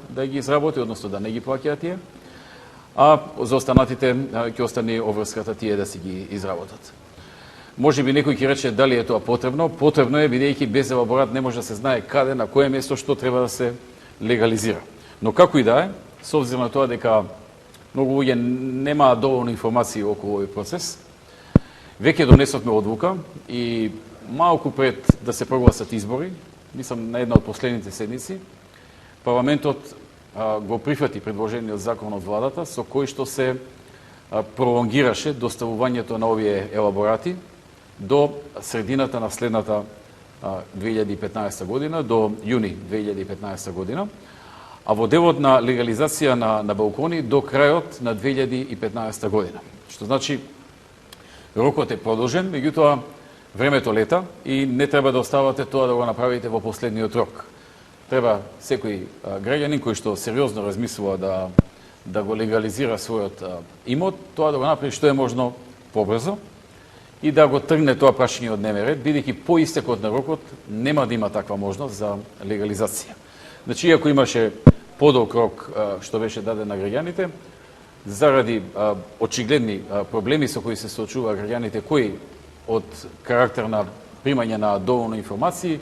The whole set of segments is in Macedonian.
да ги изработи, односно да не ги плаќаат тие, а за останатите ќе остане обврската тие да си ги изработат. Може би некој ќе рече дали е тоа потребно. Потребно е, бидејќи без елаборат не може да се знае каде, на кое место, што треба да се легализира. Но како и да е, со обзир на тоа дека многу луѓе немаат доволно информации околу овој процес, веќе донесовме одлука и малку пред да се прогласат избори, мислам на една од последните седници, парламентот го прифати предложениот закон од владата со кој што се пролонгираше доставувањето на овие елаборати до средината на следната 2015 година, до јуни 2015 година, а во делот на легализација на балкони до крајот на 2015 година. Што значи, рокот е продолжен, меѓутоа времето лета и не треба да оставате тоа да го направите во последниот рок. Треба секој граѓанин кој што сериозно размислува да го легализира својот имот, тоа да го направи што е можно побрзо и да го тргне тоа прашање од дневен ред, бидејќи по истекот на рокот нема да има таква можност за легализација. Значи, иако имаше подолг рок што беше даден на граѓаните, заради очигледни проблеми со кои се соочува граѓаните, кои од карактер на примање на доволно информации,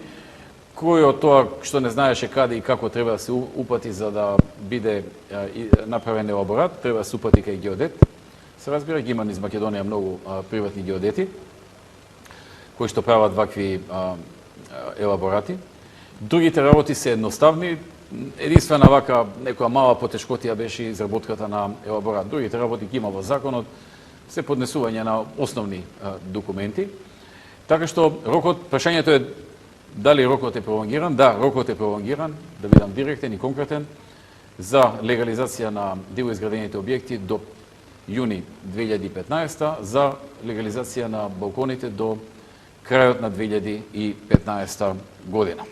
кој од тоа што не знаеше каде и како треба да се упати за да биде направен елаборат, треба да се упати кај геодет. Се разбира, ги има низ Македонија многу приватни геодети кои што прават вакви елаборати. Другите работи се едноставни. Единствена вака некоја мала потешкотија беше изработката на елаборат. Другите работи ги има во законот, се поднесување на основни документи. Така што рокот, прашањето е дали рокот е пролонгиран? Да, рокот е пролонгиран, да бидам директен и конкретен, за легализација на дивоизградените објекти до јуни 2015, за легализација на балконите до крајот на 2015 година.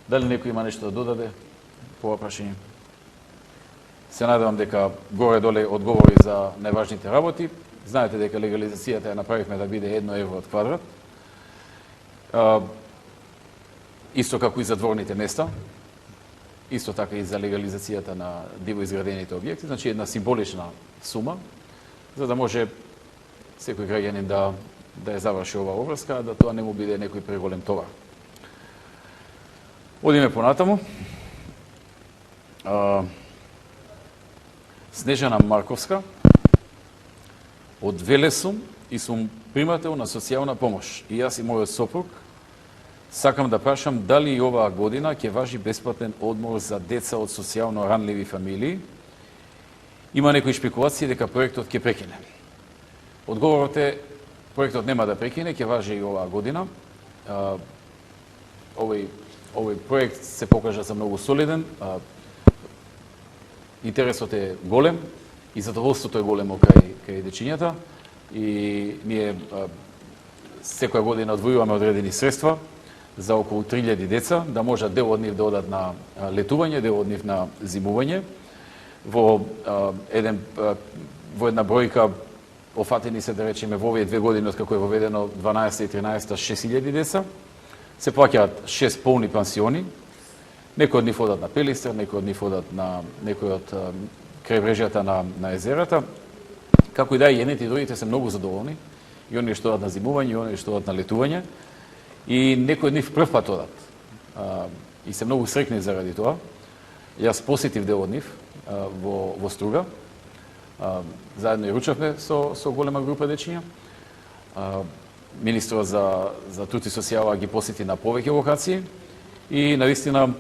Дали некој има нешто да додаде по ова прашање? Се надевам дека горе-доле одговори за најважните работи. Знаете дека легализацијата ја направивме да биде 1 евро од квадрат. Исто како и за дворните места, исто така и за легализацијата на дивоизградените објекти, значи една символична сума, за да може секој граѓанин да ја заврши оваа обврска, да тоа не му биде некој преголем товар. Одиме понатаму. Снежана Марковска, од Велес сум и сум примател на социјална помош. И јас и мојот сопруг сакам да прашам дали и оваа година ќе важи бесплатен одмор за деца од социјално ранливи фамилии. Има некои шпекулации дека проектот ќе прекине. Одговорот е, проектот нема да прекине, ќе важи и оваа година. Овој проект се покажа за многу солиден, интересот е голем и задоволството е големо кај дечињата и ние секоја година одвојуваме одредени средства за околу 3000 деца, да можат дел од нив да одат на летување, дел од нив на зимување. Во една бројка офатени се, да речеме, во овие 2 години од како е воведено 12 и 13 6000 деца. Се плаќаат 6 полни пансиони. Некои од нив одат на Пелистер, некои од нив одат на некои од крајбрежјата на езерата. Како и да е, едните и другите се многу задоволни. И оние што одат на зимување, и оние што одат на летување. И некои од нив прв пат одат. И се многу среќни заради тоа. Јас посетив дел од нив во Струга. Заедно и ручавме со голема група дечиња. Министрот за труд и социјала ги посети на повеќе локации и навистина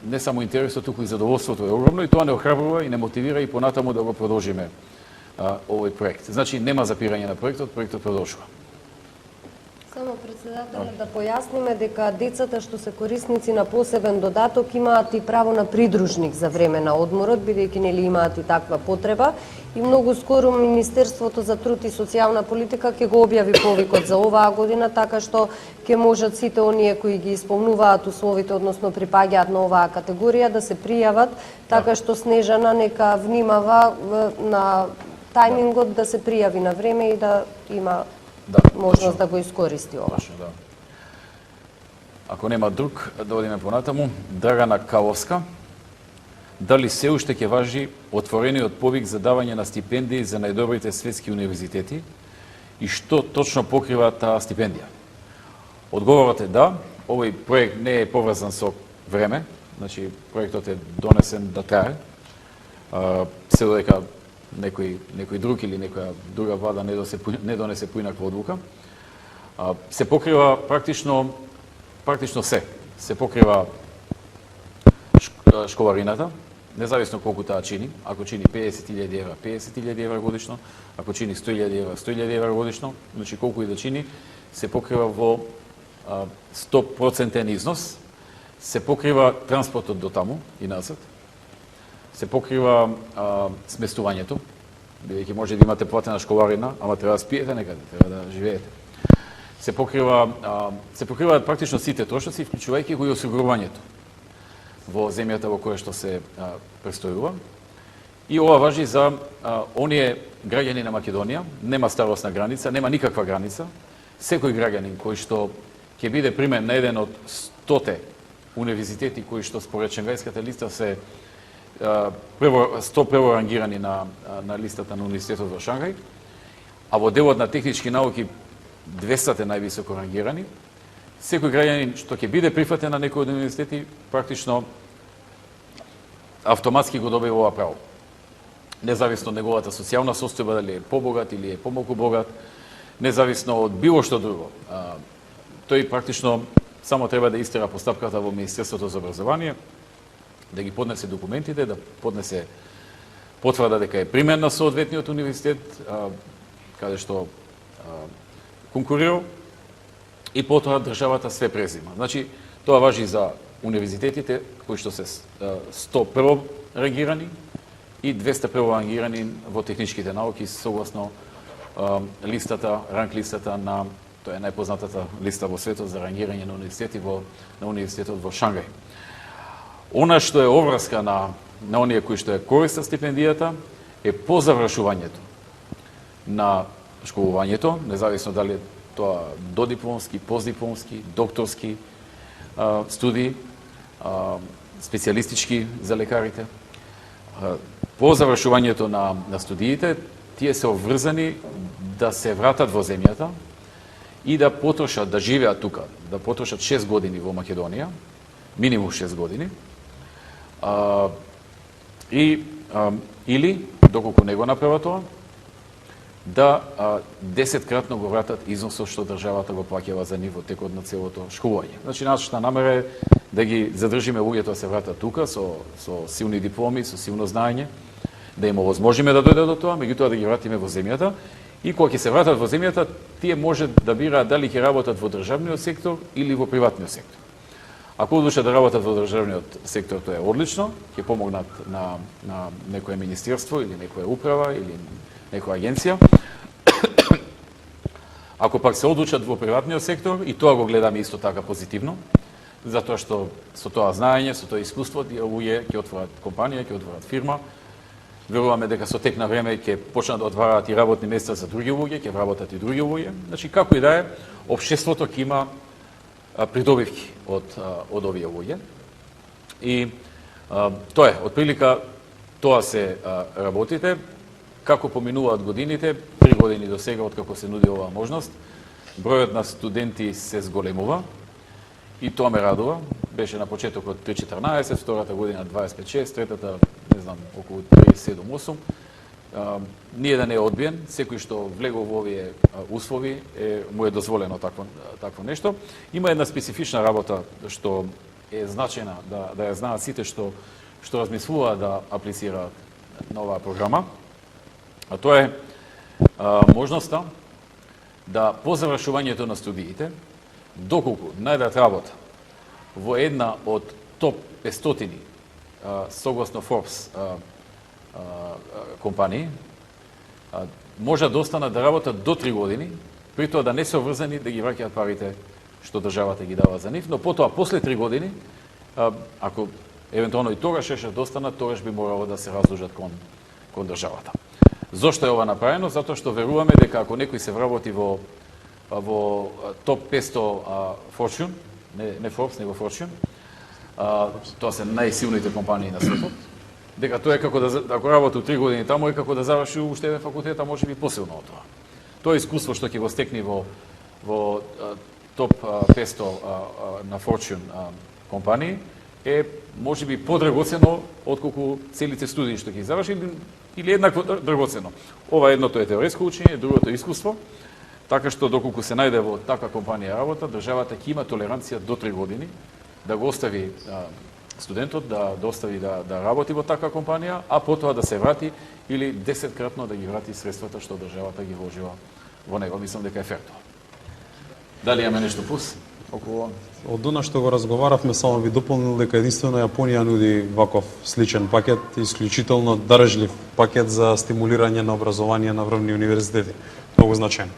не само интересот, туку и задоволството е огромно и тоа не охрабрува и не мотивира и понатаму да го продолжиме овој проект. Значи нема запирање на проектот продолжува. Само председателе да појасниме дека децата што се корисници на посебен додаток имаат и право на придружник за време на одморот, бидејќи нели имаат и таква потреба. И многу скоро Министерството за труд и социјална политика ќе го објави повикот за оваа година, така што ќе можат сите оние кои ги исполнуваат условите, односно припаѓаат на оваа категорија, да се пријават, така што Снежана нека внимава на тајмингот да се пријави на време и да има можност да го искористи ова. Да. Ако нема друг, да одиме понатаму. Драгана Каловска, дали се уште ќе важи отворениот повик за давање на стипендии за најдобрите светски универзитети и што точно покрива таа стипендија. Одговорот е да, овој проект не е поврзан со време, значи проектот е донесен да трае, се додека некој друг или некоја друга влада не донесе поинаква одлука. Се покрива практично се. Се покрива школарината, независно колку таа чини. Ако чини 50.000 евра, 50.000 евра годишно, ако чини 100.000 евра, 100.000 евра годишно, значи колку и да чини, се покрива во 100% износ, се покрива транспортот до таму и назад, се покрива сместувањето, бидејќи може да имате платена школарина, ама треба да спиете некаде, треба да живеете. Се покриваат практично сите трошоци, вклучувајќи го и осигурувањето во земјата во која што се престојува. И ова важи за оние граѓани на Македонија, нема старосна граница, нема никаква граница. Секој граѓанин кој што ќе биде примен на еден од 100 универзитети кои што според Шенгајската листа се 100 прво рангирани на листата на Универзитетот во Шангај, а во делот на технички науки 200 највисоко рангирани. Секој граѓанин што ќе биде прифатен на некој од универзитети, практично автоматски го добива ова право. Независно од неговата социјална состојба, дали е побогат или е помалку богат, независно од било што друго. Тој практично само треба да истера постапката во Министерството за образование, да ги поднесе документите, да поднесе потврда дека е примен на соодветниот универзитет, каде што конкурирал, и потоа државата све презима. Значи, тоа важи за универзитетите кои што се 101 рангирани и 201 рангирани во техничките науки согласно ранг листата на, тоа е најпознатата листа во светот за рангирање на универзитети на универзитетот во Шангај. Она што е обврска на оние кои што е користат стипендијата е по завршувањето на школувањето, независно дали тоа додипломски, постдипломски, докторски студии, специјалистички за лекарите. По завршувањето на студиите, тие се обврзани да се вратат во земјата и да потрошат, да живеат тука, да потрошат 6 години во Македонија, минимум 6 години, или, доколку не го направат тоа, да 10-кратно го вратат износот што државата го плаќава за нив во текот на целото школување. Значи, нашата намера е да ги задржиме луѓето да се вратат тука со силни дипломи, со силно знаење, да им овозможиме да дојдат до тоа, меѓутоа да ги вратиме во земјата. И кога ќе се вратат во земјата, тие може да бираат дали ќе работат во државниот сектор или во приватниот сектор. Ако одлучат да работат во државниот сектор, тоа е одлично, ќе помогнат на некое министерство или некоја управа или некоја агенција. Ако пак се одлучат во приватниот сектор, и тоа го гледаме исто така позитивно, затоа што со тоа знаење, со тоа искуство, тие луѓе ќе отворат компанија, ќе отворат фирма. Веруваме дека со тек на време ќе почнат да отвараат и работни места за други луѓе, ќе вработат и други луѓе. Значи, како и да е, општеството ќе има придобивки од овие луѓе. И тоа е, отприлика, тоа се работите. Како поминуваат годините, 3 години до сега, откако се нуди оваа можност, бројот на студенти се зголемува и тоа ме радува. Беше на почетокот 3.14, втората година 25.6, третата, не знам, околу 3.7.8. Ниеден не е одбиен, секој што влегол во овие услови му е дозволено такво нешто. Има една специфична работа што е значена да ја знаат сите што размислуваат да аплицираат на оваа програма. А тоа е можноста да по завршувањето на студиите, доколку најдат работа во една од топ 500 согласно Forbes компании, може да останат да работат до 3 години, при тоа да не се обврзани да ги враќаат парите што државата ги дава за нив, но потоа после 3 години, ако евентуално и тогаш ще да останат, тогаш би морало да се раздужат кон државата. Зошто е ова направено? Затоа што веруваме дека ако некој се вработи во топ 500 Fortune, не Forbes, него Fortune, тоа се најсилните компании на светот, дека тоа е како да ако работи 3 години таму е како да заврши уште еден факултет, а можеби посилно од тоа. Тоа искуство што ќе го стекне во топ 500 на Fortune компании е можеби подрагоцено отколку целите студии што ќе заврши или еднакво драгоцено. Ова едното е теоретско учење, другото е искуство. Така што доколку се најде во таква компанија работа, државата ќе има толеранција до 3 години да го остави студентот да остави да работи во таква компанија, а потоа да се врати или 10-кратно да ги врати средствата што државата ги вложила во него. Мислам дека е фер тоа. Дали имаме нешто плюс околу? Од она што го разговаравме, само ви дополнил дека единствено Јапонија нуди ваков сличен пакет, исклучително држлив пакет за стимулирање на образование на врвни универзитети. Многу значајно.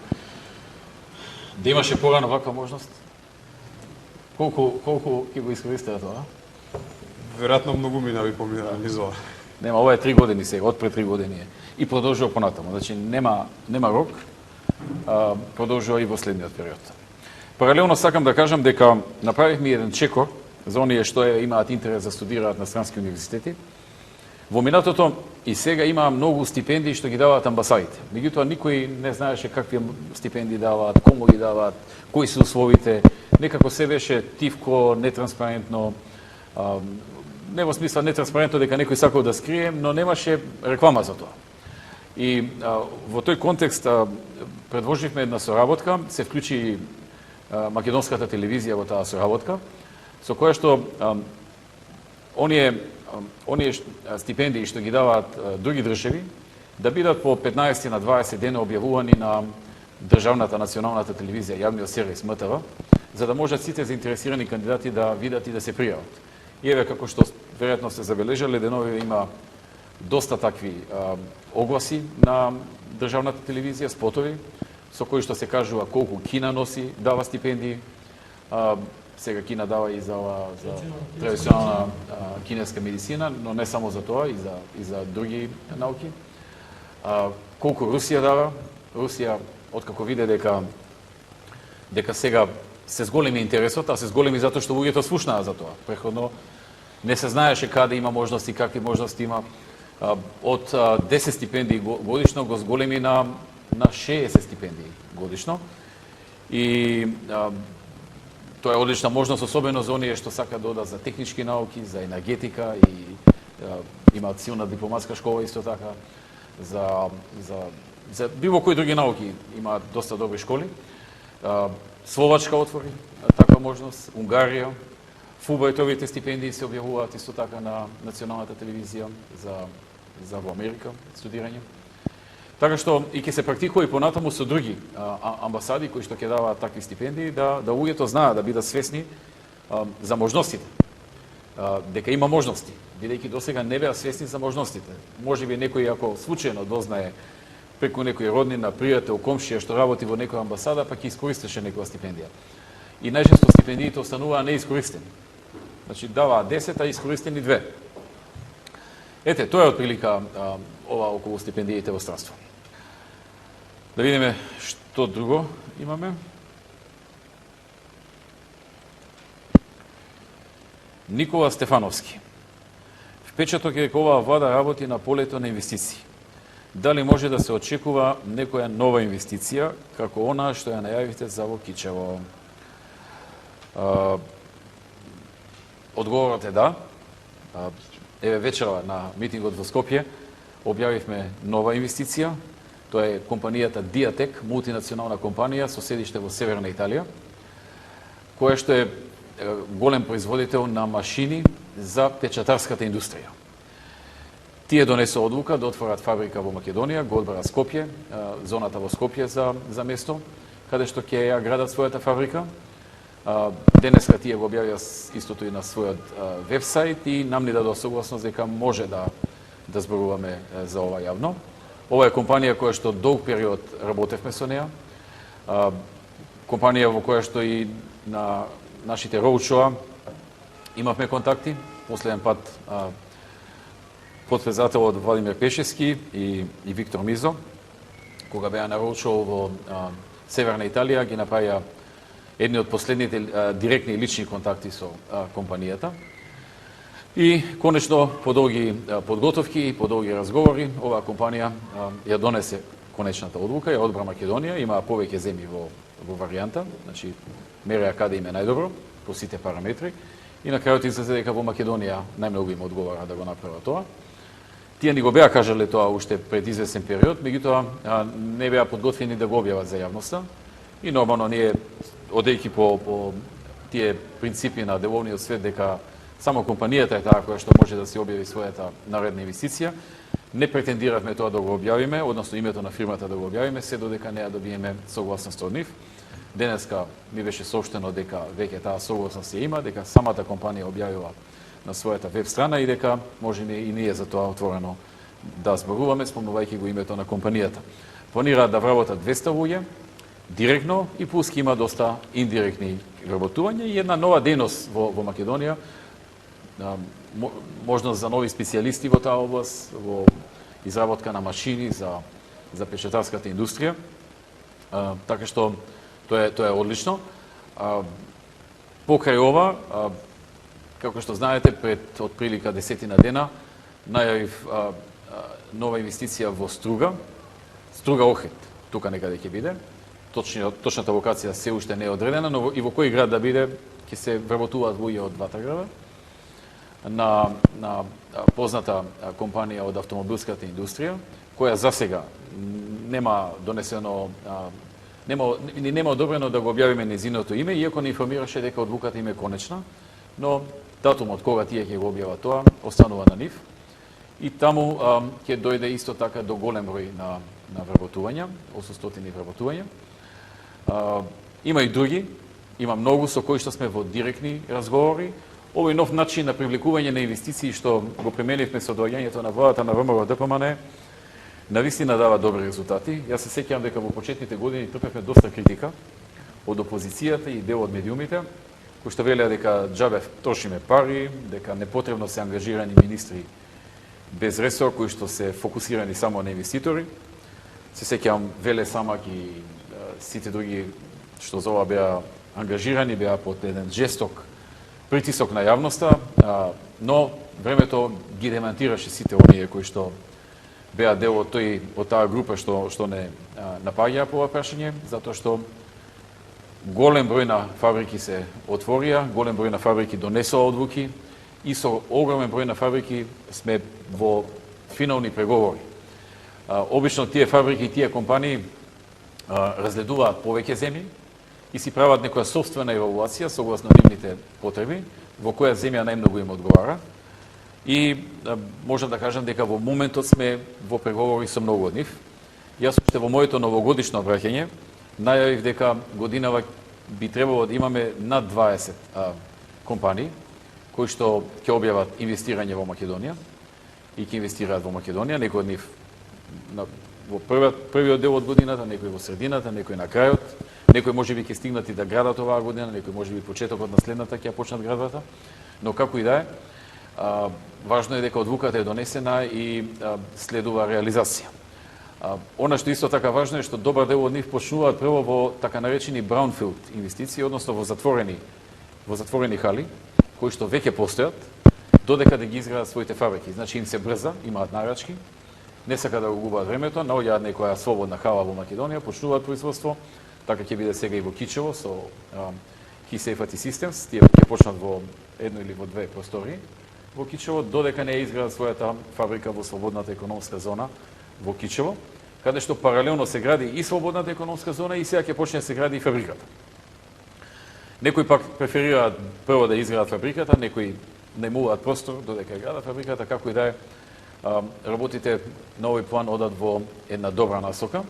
Да имаше порано ваква можност? Колку ќе го искористите тоа? Веројатно многу минави поминаа низ ова. Нема, ова е 3 години сега, од пред 3 години е. И продолжува понатаму. Значи нема рок, продолжува и во следниот период. Паралелно сакам да кажам дека направивме еден чекор за оние што имаат интерес да студираат на странски универзитети. Во минатото и сега има многу стипендии што ги даваат амбасадите. Меѓутоа никој не знаеше какви стипендии даваат, кому ги даваат, кои се условите. Некако се беше тивко, нетранспарентно, не во смисла нетранспарентно дека некој сакал да скрие, но немаше реклама за тоа. И во тој контекст предложивме една соработка, се вклучи македонската телевизија во таа соработка, со која што оние стипендии што ги даваат други држави да бидат по 15 на 20 дена објавувани на државната националната телевизија, јавниот сервис МТВ, за да можат сите заинтересирани кандидати да видат и да се пријават. И еве како што веројатно се забележале, деновиве има доста такви огласи на државната телевизија, спотови, со кои што се кажува колку Кина носи, дава стипендии. Сега Кина дава и за традиционална кинеска медицина, но не само за тоа, и за други науки. Колку Русија дава. Русија, откако виде дека сега се зголеми интересот, а се зголеми затоа што луѓето слушнаа за тоа. Преходно не се знаеше каде има можности, какви можности има. Од 10 стипендии годишно го зголеми на 60 стипендии годишно. И тоа е одлична можност, особено за оние што сакаат да одат за технички науки, за енергетика и имаат силна дипломатска школа исто така, за било кои други науки имаат доста добри школи. Словачка отвори таква можност, Унгарија, Фулбрајтовите стипендии се објавуваат исто така на националната телевизија за во Америка студирање. Така што и ќе се практикува и понатаму со други амбасади кои што ќе даваат такви стипендии, да луѓето знаат, да бидат свесни за можностите. Дека има можности, бидејќи досега не беа свесни за можностите. Можеби некој ако случајно дознае преку некој роднина, пријател, комшија што работи во некоја амбасада, па ќе искористеше некоја стипендија. И најчесто стипендиите остануваа неискористени. Значи даваа 10, а искористени 2. Ете, тоа е отприлика ова околу стипендиите во странство. Да видиме што друго имаме. Никола Стефановски. Впечаток е дека оваа влада работи на полето на инвестиции. Дали може да се очекува некоја нова инвестиција, како онаа што ја најавивте за во Кичево? Одговорот е да. Еве вечера на митингот во Скопје објавивме нова инвестиција. Тоа е компанијата Diatec, мултинационална компанија со седиште во Северна Италија, која што е голем производител на машини за печатарската индустрија. Тие донесо одлука да отворат фабрика во Македонија, го одбара Скопје, зоната во Скопје за место, каде што ќе ја градат својата фабрика. Денеска тие го објавија истото и на својот вебсайт и нам ни дадоа согласност дека може да зборуваме за ова јавно. Ова е компанија која што долг период работевме со неа. Компанија во која што и на нашите роудшоа имавме контакти. Последен пат потпредседателот Владимир Пешевски и Виктор Мизо, кога беа на роудшоу во Северна Италија, ги направија едни од последните директни лични контакти со компанијата. И конечно, по долги подготовки и по долги разговори, оваа компанија ја донесе конечната одлука, ја одбра Македонија, има повеќе земји во варијанта, значи мереа каде им е најдобро по сите параметри и на крајот излезе дека во Македонија најмногу им одговара да го направат тоа. Тие ни го беа кажале тоа уште пред известен период, меѓутоа не беа подготвени да го објават за јавноста и нормално ние одејќи по тие принципи на деловниот свет дека само компанијата е таа која што може да се објави својата наредна инвестиција, не претендиравме тоа да го објавиме, односно името на фирмата да го објавиме, се додека не ја добиеме согласност од нив. Денеска ми беше соопштено дека веќе таа согласност ја има, дека самата компанија објавила на својата веб страна и дека можеме и ние за тоа отворено да зборуваме, спомнувајќи го името на компанијата. Планираат да вработат 200 луѓе директно и плюс има доста индиректни вработувања и една нова дејност во Македонија, можност за нови специјалисти во таа област, во изработка на машини за печатарската индустрија. Така што тоа е одлично. Покрај ова, како што знаете, пред отприлика 10 дена најавив нова инвестиција во Струга Охрид, тука некаде ќе биде. Точната локација се уште не е одредена, но и во кој град да биде ќе се вработуваат луѓе од двата града на позната компанија од автомобилската индустрија, која засега нема донесено, нема одобрено да го објавиме незиното име, иако не информираше дека одлуката им е конечна, но датумот кога тие ќе го објават тоа останува на нив. И таму ќе дојде исто така до голем број на вработувања, 800 вработувања. Има и други, има многу со кои што сме во директни разговори. Овој нов начин на привлекување на инвестиции што го применивме со доаѓањето на владата на ВМРО ДПМН навистина дава добри резултати. Јас се сеќавам дека во почетните години трпевме доста критика од опозицијата и дел од медиумите, кои што велеа дека џабе трошиме пари, дека непотребно се ангажирани министри без ресор кои што се фокусирани само на инвеститори. Се сеќавам Веле Самак и сите други што за ова беа ангажирани, беа под еден жесток притисок на јавноста, но времето ги демантираше сите оние кои што беа дел од таа група што не напаѓаа по ова прашање, затоа што голем број на фабрики се отворија, голем број на фабрики донесоа одлуки и со огромен број на фабрики сме во финални преговори. Обично тие фабрики и тие компании разгледуваат повеќе земји и си прават некоја собствена евалуација согласно нивните потреби, во која земја најмногу им одговара. И можам да кажам дека во моментот сме во преговори со многу од нив. Јас уште во моето новогодишно обраќање најавив дека годинава би требало да имаме над 20 компании кои што ќе објават инвестирање во Македонија и ќе инвестираат во Македонија, некои од нив во првиот дел од годината, некои во средината, некои на крајот, некои можеби ќе стигнат и да градат оваа година, некои можеби почетокот на следната ќе ја почнат градвата, но како и да е, важно е дека одлуката е донесена и следува реализација. Она што исто така важно е што добар дел од нив почнуваат прво во така наречени brownfield инвестиции, односно во затворени хали, кои што веќе постојат, додека да ги изградат своите фабрики. Значи им се брза, имаат нарачки, не сака да го губаат времето, наоѓаат некоја слободна хала во Македонија, почнуваат производство, така ќе биде сега и во Кичево со Key Safety Systems, тие ќе почнат во едно или во две простори во Кичево, додека не изградат својата фабрика во слободната економска зона во Кичево, каде што паралелно се гради и слободната економска зона и сега ќе почне да се гради и фабриката. Некои пак преферираат прво да изградат фабриката, некои најмуваат простор додека градат фабриката, како и да е. Работите на овој план одат во една добра насока.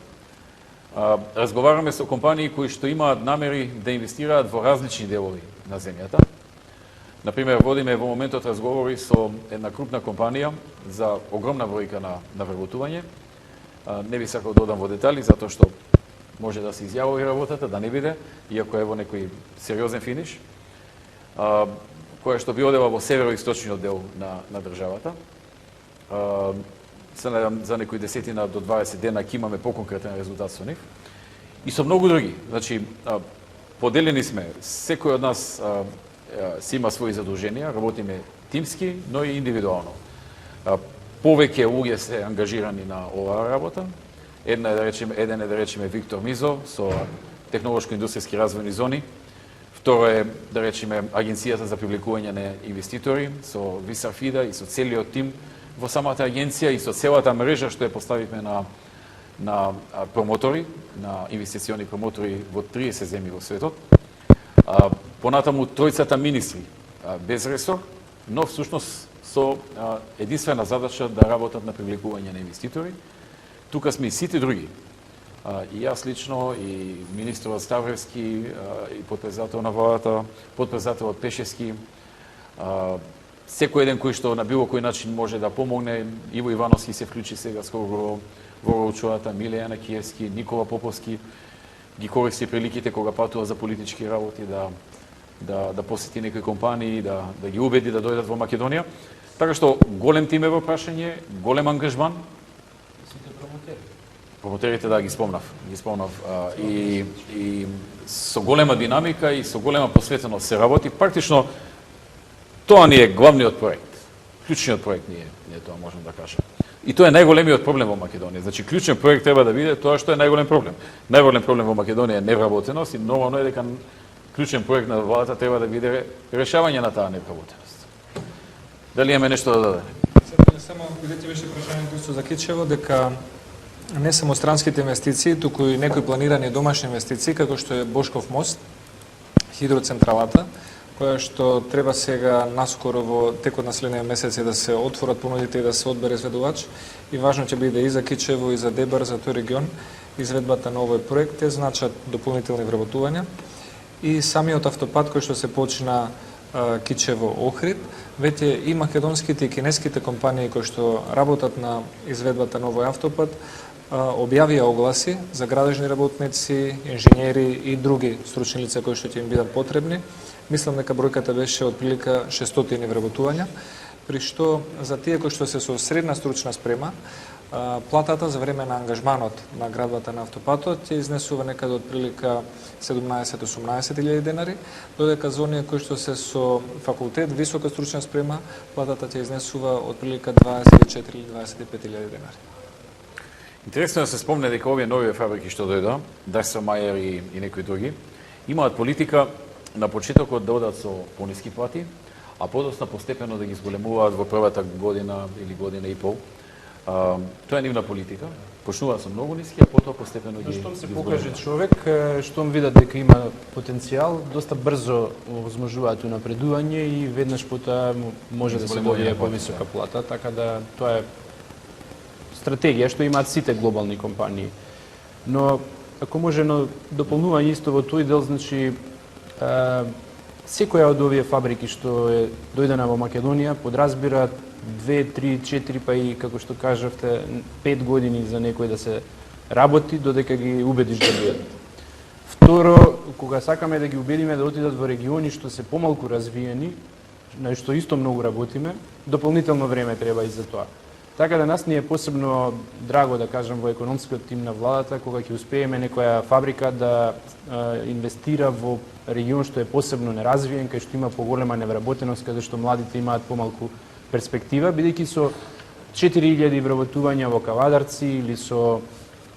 Разговараме со компании кои што имаат намери да инвестираат во различни делови на земјата. Например, водиме во моментот разговори со една крупна компанија за огромна бројка на вработување. Не би сакал да одам во детали, затоа што може да се изјавува работата, да не биде, иако е во некој сериозен финиш, која што би одела во североисточниот дел на државата. Се надам за некои 10 до 20 дена ќе имаме поконкретен резултат со нив. И со многу други. Значи, поделени сме, секој од нас си има своји задолженија, работиме тимски, но и индивидуално. Повеќе луѓе се ангажирани на оваа работа. Еден е да речеме Виктор Мизо со технолошко-индустријски развојни зони. Второ е да речеме Агенцијата за привлекување на инвеститори со Висарфида и со целиот тим во самата агенција и со целата мрежа што ја поставивме на промотори, на инвестициони промотори во 30 земји во светот. Понатаму тројцата министри без ресор, но всушност со единствена задача да работат на привлекување на инвеститори. Тука сме и сите други. И јас лично, и министрот Ставревски, и подпредседател на владата, подпредседателот Пешевски, секој еден кој што на било кој начин може да помогне. Иво Ивановски се вклучи сега скоро во учоата, Миле Јанакиевски, Никола Поповски ги користи приликите кога патува за политички работи да посети некои компании, да ги убеди да дојдат во Македонија. Така што голем тим е во прашање, голем ангажман. Промотерите да ги спомнав. И со голема динамика и со голема посветеност се работи. Практично тоа ни е главниот проект. Клучниот проект ни е тоа, можам да кажам. И тоа е најголемиот проблем во Македонија. Значи, клучен проект треба да биде тоа што е најголем проблем. Најголем проблем во Македонија е невработеност и нормално е дека клучен проект на владата треба да биде решавање на таа невработеност. Дали имаме нешто да дадеме? Само бидејќи беше прашањето исто за Кичево, дека не само странските инвестиции, туку и некои планирани домашни инвестиции, како што е Бошков мост, хидроцентралата, која што треба сега наскоро во текот на следниот месец да се отворат понудите и да се одбере изведувач. И важно ќе биде и за Кичево и за Дебар, за тој регион, изведбата на овој проект те значат дополнителни вработувања. И самиот автопат кој што се почина Кичево-Охрид, веќе и македонските и кинеските компании кои што работат на изведбата на овој автопат објавија огласи за градежни работници, инженери и други стручни лица кои што ќе им бидат потребни. Мислам дека бројката беше од прилика 600 вработувања, при што за тие кои што се со средна стручна спрема, платата за време на ангажманот на градбата на автопатот ќе изнесува некаде од прилика 17-18 денари, додека за оние кои што се со факултет, висока стручна спрема, платата ќе изнесува од прилика 24-25 денари. Интересно да се спомне дека овие нови фабрики што дојдоа, Дайсермајер и некои други, имаат политика на почетокот да одат со пониски плати, а подоцна постепено да ги зголемуваат во првата година или година и пол. Тоа е нивна политика. Почнуваат со многу ниски, а потоа постепено ги Штом се покаже човек, штом видат дека има потенцијал, доста брзо овозможуваат напредување и веднаш потоа може да се добие повисока плата, така да тоа е стратегија што имаат сите глобални компании. Но ако може на дополнување исто во тој дел, значи секоја од овие фабрики што е дојдена во Македонија подразбира 2, 3, 4, па и како што кажавте 5 години за некој да се работи додека ги убедиш да дојдат. Второ, кога сакаме да ги убедиме да отидат во региони што се помалку развиени, на што исто многу работиме, дополнително време треба и за тоа. Така да нас ни е посебно драго да кажам во економскиот тим на владата кога ќе успееме некоја фабрика да инвестира во регион што е посебно неразвиен, кај што има поголема невработеност, каде што младите имаат помалку перспектива, бидејќи со 4000 вработувања во Кавадарци или со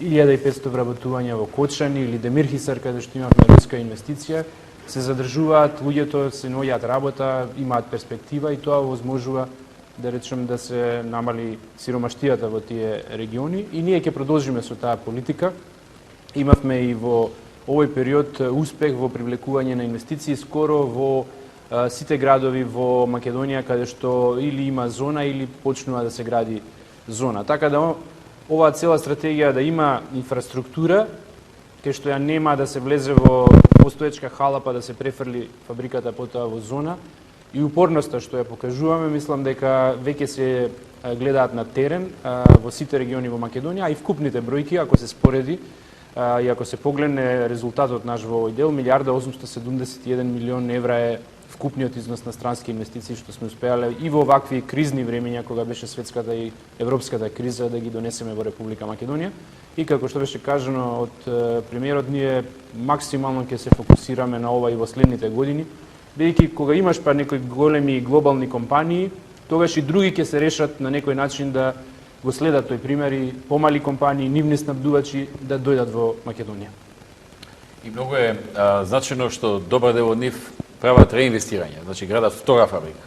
1500 вработувања во Кочани или Демирхисар, каде што имавме руска инвестиција, се задржуваат, луѓето се наоѓаат работа, имаат перспектива и тоа овозможува да речем да се намали сиромаштијата во тие региони и ние ќе продолжиме со таа политика. Имавме и во овој период успех во привлекување на инвестиции скоро во сите градови во Македонија каде што или има зона или почнува да се гради зона. Така да оваа цела стратегија да има инфраструктура кај што ја нема да се влезе во постоечка хала па да се префрли фабриката потоа во зона и упорноста што ја покажуваме, мислам дека веќе се гледаат на терен во сите региони во Македонија, а и вкупните бројки, ако се спореди и ако се погледне резултатот наш во овој дел, 1.871 милион евра е вкупниот износ на странски инвестиции што сме успеале и во вакви кризни времења кога беше светската и европската криза да ги донесеме во Република Македонија. И како што беше кажано од премиерот, ние максимално ќе се фокусираме на ова и во следните години, бидејќи кога имаш па некои големи глобални компании, тогаш и други ќе се решат на некој начин да го следат тој пример и помали компании, нивни снабдувачи да дојдат во Македонија. И многу е значено што добар дел од нив прават реинвестирање, значи градат втора фабрика.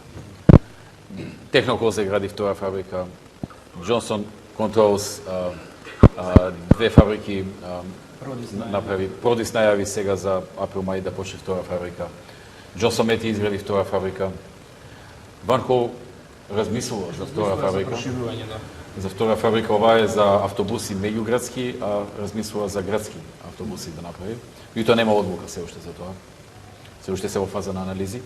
Технокол се гради втора фабрика, Johnson Controls две фабрики направи, Продис најави сега за април-мај да почне втора фабрика. Johnson Matthey изгради втора фабрика. Ванхол размислува за втора фабрика. За втора фабрика, ова е за автобуси меѓуградски, а размислува за градски автобуси да направи. И тоа нема одлука се уште за тоа. Се уште се во фаза на анализи.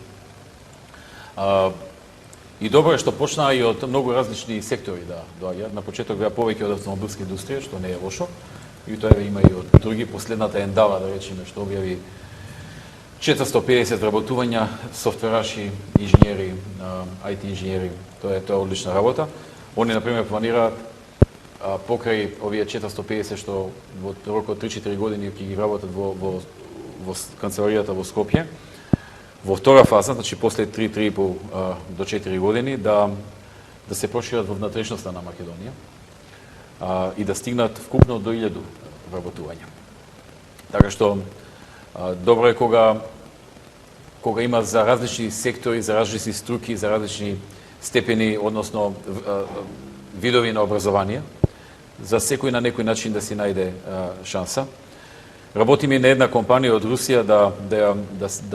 И добро е што почнаа и од многу различни сектори да доаѓаат. На почеток беа повеќе од автомобилска индустрија, што не е лошо. И тоа има и од други. Последната Ендава, да речеме, што објави 450 работувања, софтвераши, инженери, IT инженери. Тоа е одлична работа. Они, например, планираат покрај овие 450 што во рок од 3-4 години ќе ги работат во канцеларијата во Скопје, во втора фаза, значи после 3,5 до 4 години, да се прошират во внатрешноста на Македонија и да стигнат вкупно до 1000 вработувања. Така што добро е кога има за различни сектори, за различни струки, за различни степени, односно видови на образование, за секој на некој начин да си најде шанса. Работиме на една компанија од Русија да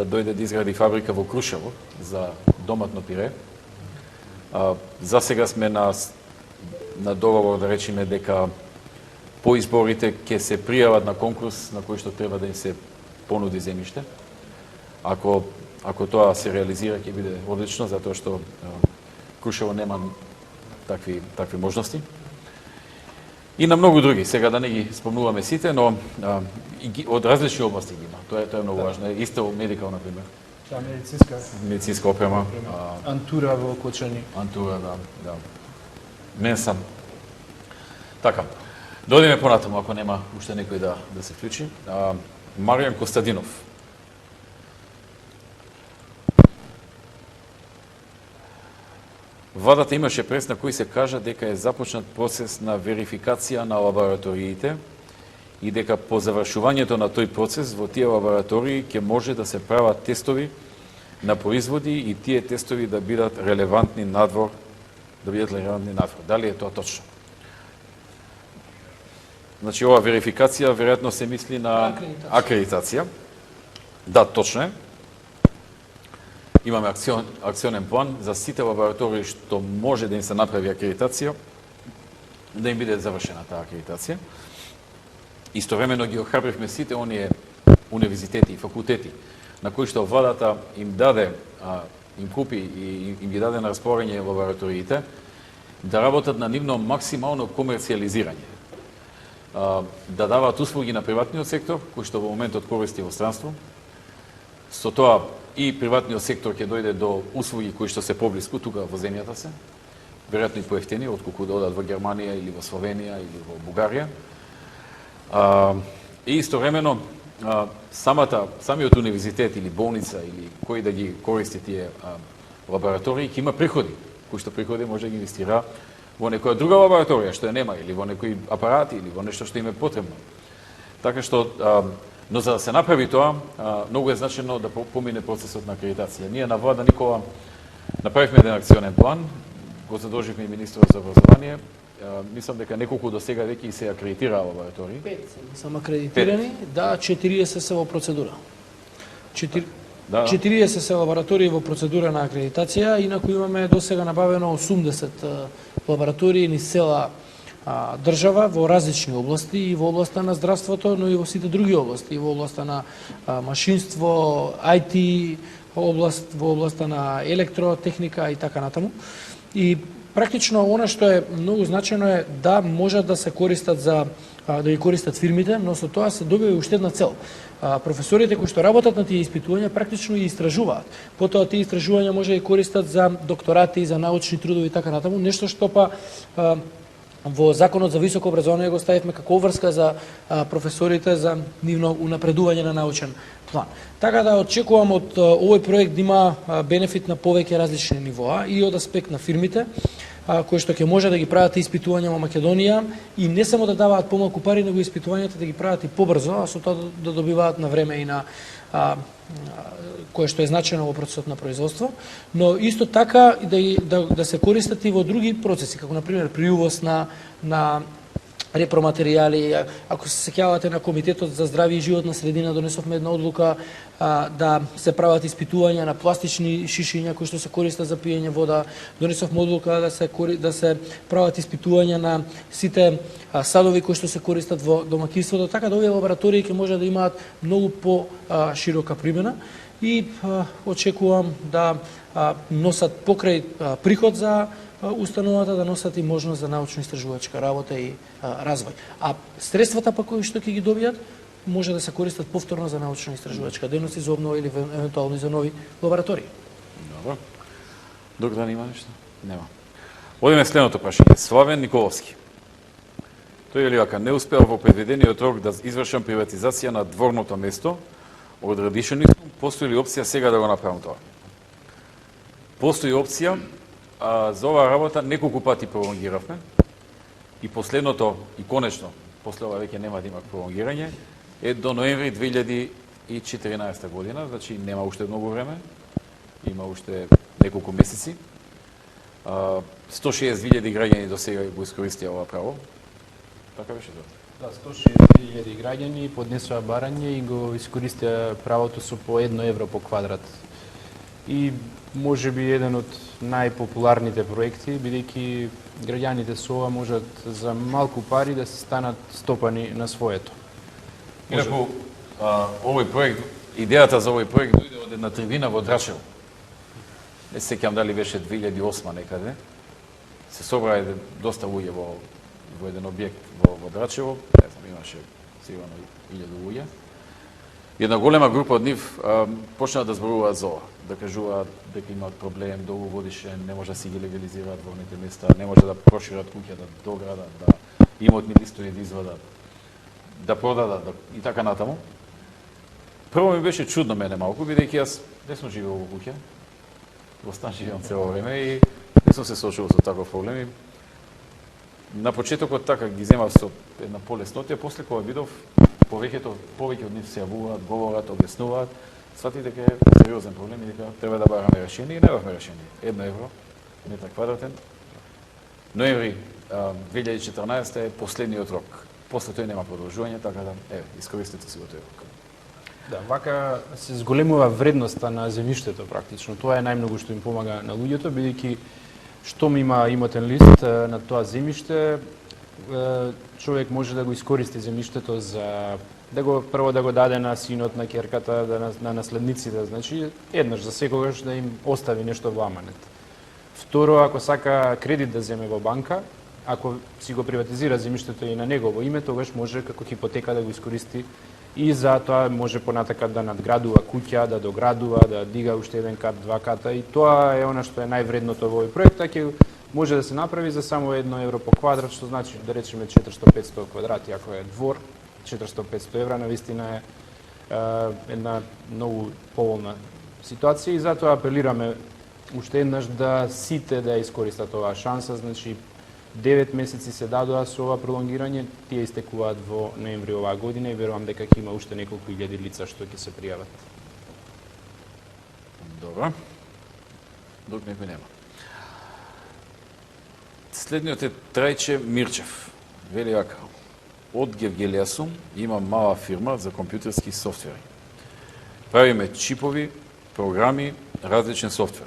дојде да изгради фабрика во Крушево за доматно пире. За сега сме на договор, да речеме, дека по изборите ќе се пријават на конкурс на кој што треба да им се понуди земјиште. Ако тоа се реализира, ќе биде одлично, затоа што Крушево нема такви можности. И на многу други, сега да не ги спомнуваме сите, но од различни области ги има. Тоа е многу важно. Исто медикал, например. Медицинска опрема. Антура во Кочани. Антура, да. Менсам. Така. Дојдеме понатаму, ако нема уште некој да се вклучи. Маријан Костадинов. Владата имаше прес на кој се кажа дека е започнат процес на верификација на лабораториите и дека по завршувањето на тој процес во тие лаборатории ќе може да се прават тестови на производи и тие тестови да бидат релевантни надвор. Дали е тоа точно? Значи, ова верификација веројатно се мисли на акредитација. Да, точно е. Имаме акционен план за сите лаборатории што може да им се направи акредитација, да им биде завршена таа акредитација. Истовремено ги охрабривме сите оние универзитети и факултети на кои што владата им даде, им купи и им ги даде на располагање лабораториите, да работат на нивно максимално комерцијализирање. Да даваат услуги на приватниот сектор, кој што во моментот користи во странство. Со тоа и приватниот сектор ќе дојде до услуги кои што се поблиску тука во земјата се, веројатно и поевтини отколку да одат во Германија или во Словенија или во Бугарија. И истовремено самиот универзитет или болница или кој да ги користи тие лаборатории ќе има приходи, кои што приходи може да ги инвестира во некоја друга лабораторија што ја нема или во некои апарати или во нешто што им е потребно. Така што но за да се направи тоа, многу е значено да помине процесот на акредитација. Ние на влада никога направивме еден акционен план, го задолживме и министерот за образование. Мислам дека неколку до сега веќе се акредитираа лаборатории. 5 сам акредитирани, да, 40 се во процедура. 40 се лаборатории во процедура на акредитација, инаку имаме до сега набавено 80 лаборатории низ цела држава во различни области, и во областа на здравството, но и во сите други области, и во областа на машинство, IT област, во областа на електротехника и така натаму. И практично она што е многу значено е да можат да се користат да ги користат фирмите, но со тоа се добива и уште една цел. Професорите кои што работат на тие испитувања практично и истражуваат. Потоа тие истражувања може да ги користат за докторати, за научни трудови и така натаму, нешто што па во Законот за високо образование го ставивме како обврска за професорите за нивно унапредување на научен план. Така да очекувам од овој проект да има бенефит на повеќе различни нивоа и од аспект на фирмите, кои што ќе може да ги прават испитувања во Македонија и не само да даваат помалку пари, него испитувањата да ги прават и побрзо, а со тоа да добиваат на време и на кое што е значено во процесот на производство, но исто така и да се користат и во други процеси, како на пример при увоз на репроматеријали. Ако се сеќавате на Комитетот за здравје и животна средина, донесовме една одлука да се прават испитувања на пластични шишиња кои што се користат за пиење вода. Донесовме одлука да се прават испитувања на сите садови кои што се користат во домаќинството, така да овие лаборатории ќе може да имаат многу по-широка примена и очекувам да носат покрај приход за установата, да носат и можност за научно-истражувачка работа и развој. А средствата па кои што ќе ги добијат може да се користат повторно за научно-истражувачка дејност и за обнова или евентуално и за нови лаборатории. Добро. Друг да има нешто? Нема. Одиме следното прашање. Славен Николовски. Тој или вака не успеал во предвидениот рок да извршам приватизација на дворното место од Радишани. Постои ли опција сега да го направам тоа? Постои опција. За оваа работа неколку пати пролонгиравме и последното, и конечно, после ова веќе нема да има пролонгирање, е до ноември 2014 година, значи нема уште многу време, има уште неколку месеци. 160.000 граѓани до сега го искористија ова право. Така беше тоа? Да, 160.000 граѓани поднесоа барање и го искористија правото со по 1 евро по квадрат. И може би еден од најпопуларните проекти, бидејќи граѓаните со ова можат за малку пари да се станат стопани на своето. Инаку, овој проект, идејата за овој проект дојде од една трибина во Драчево. Не се сеќам дали беше 2008 некаде. Се собра доста луѓе во еден објект во Драчево, не знам, имаше сигурно 1000 луѓе. Една голема група од нив почнаа да зборуваат за ова, да кажуваат дека имаат проблем долгогодишен, не може да си ги легализираат ворните места, не може да прошират куќа, да доградат, да имотни листови да извадат, да продадат и така натаму. Прво ми беше чудно мене малку, бидејќи јас не сум живеел во куќа, во стан живеам цело време и не сум се соочил со таков проблем. На почетокот така ги земав со една полеснотија, после кога видов повеќе од нив се јавуваат, говорат, објаснуваат, сватих дека е сериозен проблем и дека треба да бараме решение и не бавме решение. 1 евро, метар квадратен. Ноември 2014 е последниот рок. После тој нема продолжување, така да, искористете си го тој рок. Да, вака се зголемува вредноста на земјиштето практично. Тоа е најмногу што им помага на луѓето, бидејќи штом има имотен лист на тоа земјиште, човек може да го искористи земјиштето за прво да го даде на синот, на ќерката, на наследниците, значи еднаш за секогаш да им остави нешто во аманет. Второ, ако сака кредит да земе во банка, ако си го приватизира земјиштето и на негово име, тогаш може како хипотека да го искористи и за тоа може понатака да надградува куќа, да доградува, да дига уште еден кат, два ката и тоа е она што е највредното во овој проект, така може да се направи за само 1 евро по квадрат, што значи да речеме 400-500 квадрати, ако е двор, 400-500 евра, навистина е една многу поволна ситуација и затоа апелираме уште еднаш да сите да искористат оваа шанса, значи 9 месеци се дадоа со ова пролонгирање, тие истекуваат во ноември оваа година и верувам дека ќе има уште неколку илјади лица што ќе се пријават. Добро. Друг некој нема. Следниот е Трајче Мирчев. Вели вака. Од Гевгелија сум, имам мала фирма за компјутерски софтвери. Правиме чипови, програми, различен софтвер.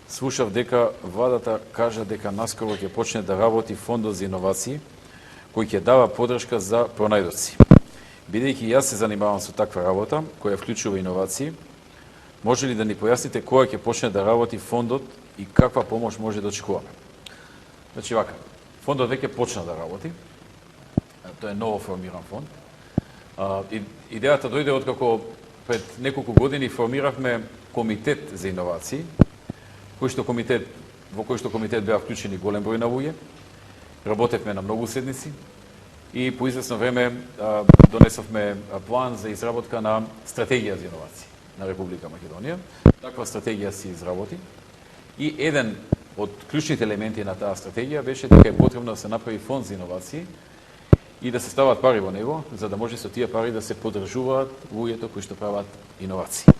Слушав дека владата кажа дека наскоро ќе почне да работи фондот за иновации, кој ќе дава подршка за пронајдоци. Бидејќи јас се занимавам со таква работа, која вклучува иновации, може ли да ни појасните кога ќе почне да работи фондот и каква помош може да очекуваме? Значи вака, фондот веќе почна да работи, тоа е ново формиран фонд. Идејата дојде откако пред неколку години формиравме комитет за иновации, во кој што комитет беа вклучени голем број на луѓе, работевме на многу седници и по известно време донесовме план за изработка на стратегија за иновации на Република Македонија. Таква стратегија се изработи и еден од клучните елементи на таа стратегија беше дека е потребно да се направи фонд за иновации и да се стават пари во него, за да може со тие пари да се поддржуваат луѓето кои што прават иновации.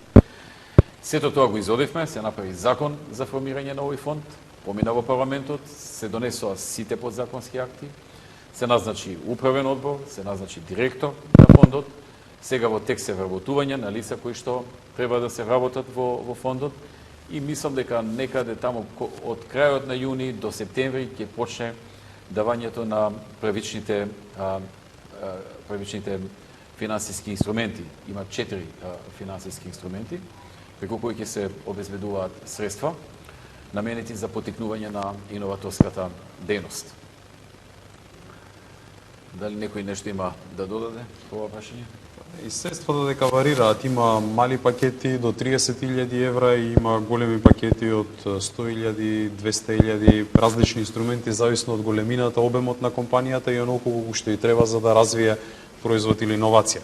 Сето тоа го изодивме, се направи закон за формирање на овој фонд, помина во парламентот, се донесоа сите подзаконски акти, се назначи управен одбор, се назначи директор на фондот, сега во текст се вработување на лица кои што треба да се работат во фондот и мислам дека некаде таму од крајот на јуни до септември ќе почне давањето на првичните финансиски инструменти. Има 4 финансиски инструменти преку кои ќе се обезбедуваат средства наменети за потикнување на иноваторската дејност. Дали некој нешто има да додаде по ова прашање? И средствата дека варираат, има мали пакети до 30.000 евра и има големи пакети од 100.000, 200.000, различни инструменти зависно од големината, обемот на компанијата и онолку што и треба за да развие производ или иновација.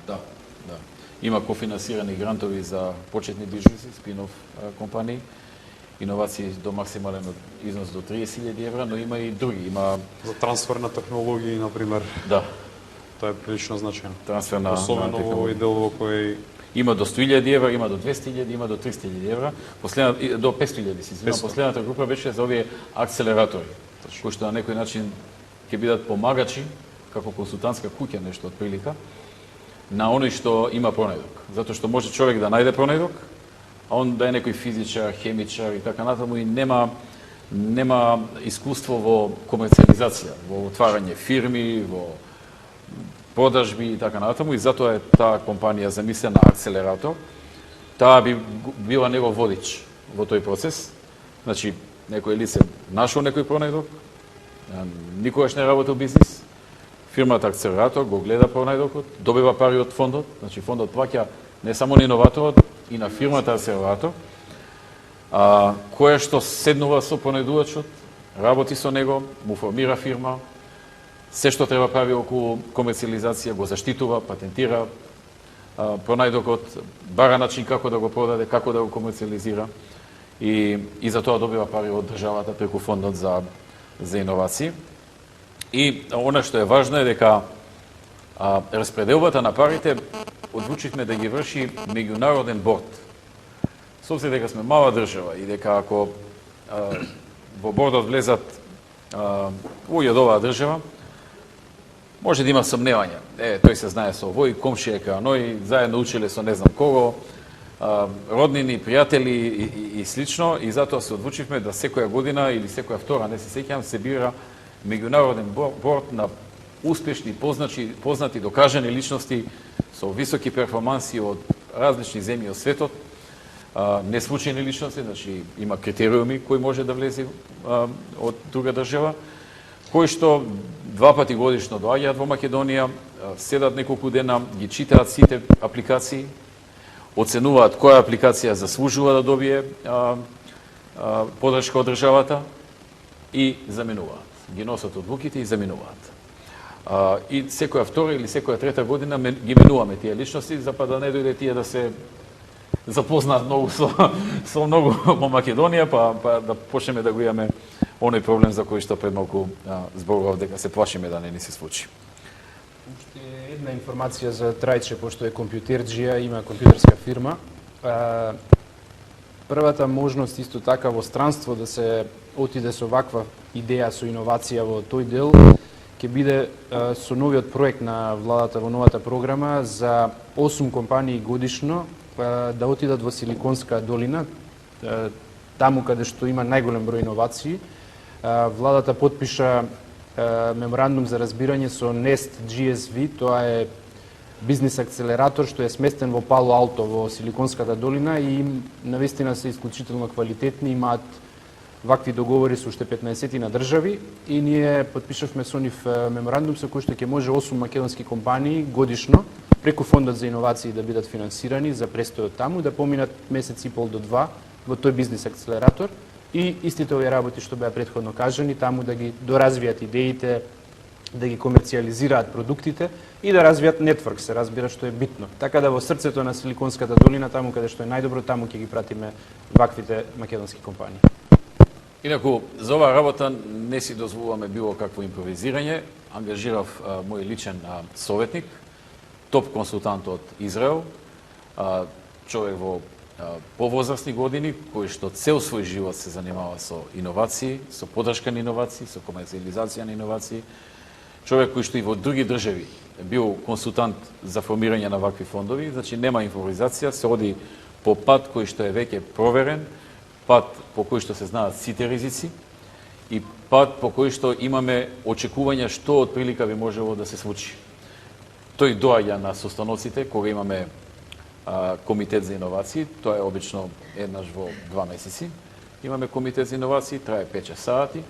Да. Има кофинансирани грантови за почетни бизнеси, спин-офф компании, иновации до максимален износ до 30.000 евра, но има и други. Има За трансфер на технологии, например. Да. Тоа е прилично значено. Трансфер на особено во овој дел во кој има до 100.000 евра, има до 200.000, има до 300.000 евра, до 500.000 се извинувам. Последната група беше за овие акселератори, кои што на некој начин ќе бидат помагачи како консултантска куќа нешто од прилика на оној што има пронајдок. Затоа што може човек да најде пронајдок, а он да е некој физичар, хемичар и така натаму и нема искуство во комерцијализација, во отварање фирми, во продажби и така натаму и затоа е таа компанија замислена акселератор. Таа би била негов водич во тој процес. Значи, некој лице нашол некој пронајдок, никогаш не работел бизнис, фирмата акселератор го гледа пронајдокот, добива пари од фондот, значи фондот плаќа не само на иноваторот и на фирмата акселератор, која што седнува со пронајдувачот, работи со него, му формира фирма, се што треба прави околу комерцијализација, го заштитува, патентира пронајдокот, бара начин како да го продаде, како да го комерцијализира и за тоа добива пари од државата преку фондот за иновации. И она што е важно е дека распределбата на парите одлучивме да ги врши меѓународен борд. Со обзир дека сме мала држава и дека ако во бордот влезат луѓе од оваа држава, може да има сомневања. Тој се знае со овој, комшија е кај оној, заедно учеле со не знам кого, роднини, пријатели и слично, и затоа се одлучивме да секоја година или секоја втора, не се сеќавам, се бира меѓународен борд на успешни, познати, докажани личности со високи перформанси од различни земји од светот, не случајни личности, значи има критериуми кои може да влезе од друга држава, кои што 2 пати годишно доаѓаат во Македонија, седат неколку дена, ги читаат сите апликации, оценуваат која апликација заслужува да добие подршка од државата и заменуваат. Ги носат одлуките и заменуваат. И секоја втора или секоја трета година ги менуваме тие личности, за па да не дојде тие да се запознаат многу со многу во Македонија, па да почнеме да го имаме оној проблем за кој што пред малку зборував дека се плашиме да не ни се случи. Уште една информација за Трајче, пошто е компјутерџија, има компјутерска фирма. Првата можност исто така во странство да се отиде со ваква идеја, со иновација во тој дел, ќе биде со новиот проект на владата во новата програма за 8 компании годишно да отидат во Силиконска долина, таму каде што има најголем број иновации. Владата потпиша меморандум за разбирање со Nest GSV, тоа е бизнис акселератор што е сместен во Пало Алто во Силиконската долина и навистина се исклучително квалитетни, имаат вакви договори со уште 15 на држави и ние потпишавме со нив меморандум со кој што ќе може 8 македонски компании годишно преку фондот за иновации да бидат финансирани за престојот таму, да поминат месец и пол до 2 во тој бизнис акселератор и истите овие работи што беа претходно кажани, таму да ги доразвијат идеите, да ги комерцијализираат продуктите и да развијат нетворк, се разбира, што е битно. Така да во срцето на Силиконската долина, таму каде што е најдобро, таму ќе ги пратиме ваквите македонски компании. Инаку, за оваа работа не си дозволуваме било какво импровизирање. Ангажирав мој личен советник, топ консултант од Израел, човек во повозрастни години, кој што цел свој живот се занимава со иновации, со подршка на иновации, со комерцијализација на иновации. Човек кој што и во други држави бил консултант за формирање на вакви фондови, значи нема импровизација, се оди по пат кој што е веќе проверен, пат по кој што се знаат сите ризици и пат по кој што имаме очекувања што од прилика би можело да се случи. Тој доаѓа на состаноците кога имаме комитет за иновации, тоа е обично еднаш во 2 месеци. Имаме комитет за иновации, трае 5 сати,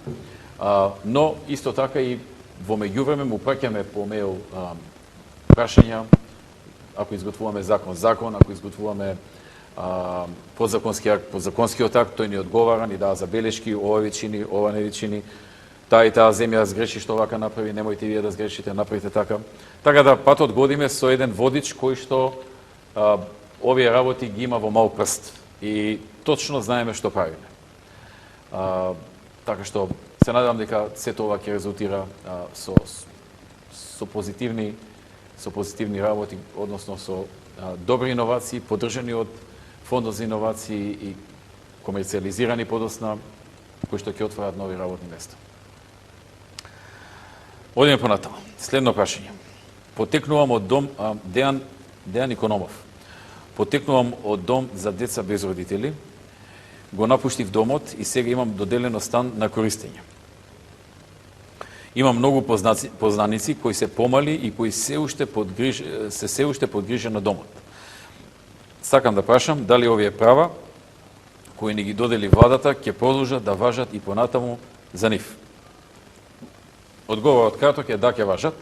но исто така и во меѓувреме му праќаме по мејл прашања, ако изготвуваме закон, ако изготвуваме подзаконски акт, подзаконскиот акт, тој ни одговара, ни дава забелешки, ова ви чини, ова не ви чини, таа и таа земја сгреши што вака направи, немојте вие да сгрешите, направите така. Така да патот годиме со еден водич кој што овие работи ги има во мал прст и точно знаеме што правиме. Така што се надевам дека сето ова ќе резултира со позитивни работи, односно со добри иновации, поддржани од Фондот за иновации и комерцијализирани подосна, кои што ќе отворат нови работни места. Одиме понатаму. Следно прашање. Потекнувам од дом Дејан Икономов. Потекнувам од дом за деца без родители. Го напуштив домот и сега имам доделено стан на користење. Имам многу познаници кои се помали и кои се уште подгрижа на домот. Сакам да прашам дали овие права кои ни ги додели владата ќе продолжат да важат и понатаму за нив. Одговорот краток е да, ќе важат.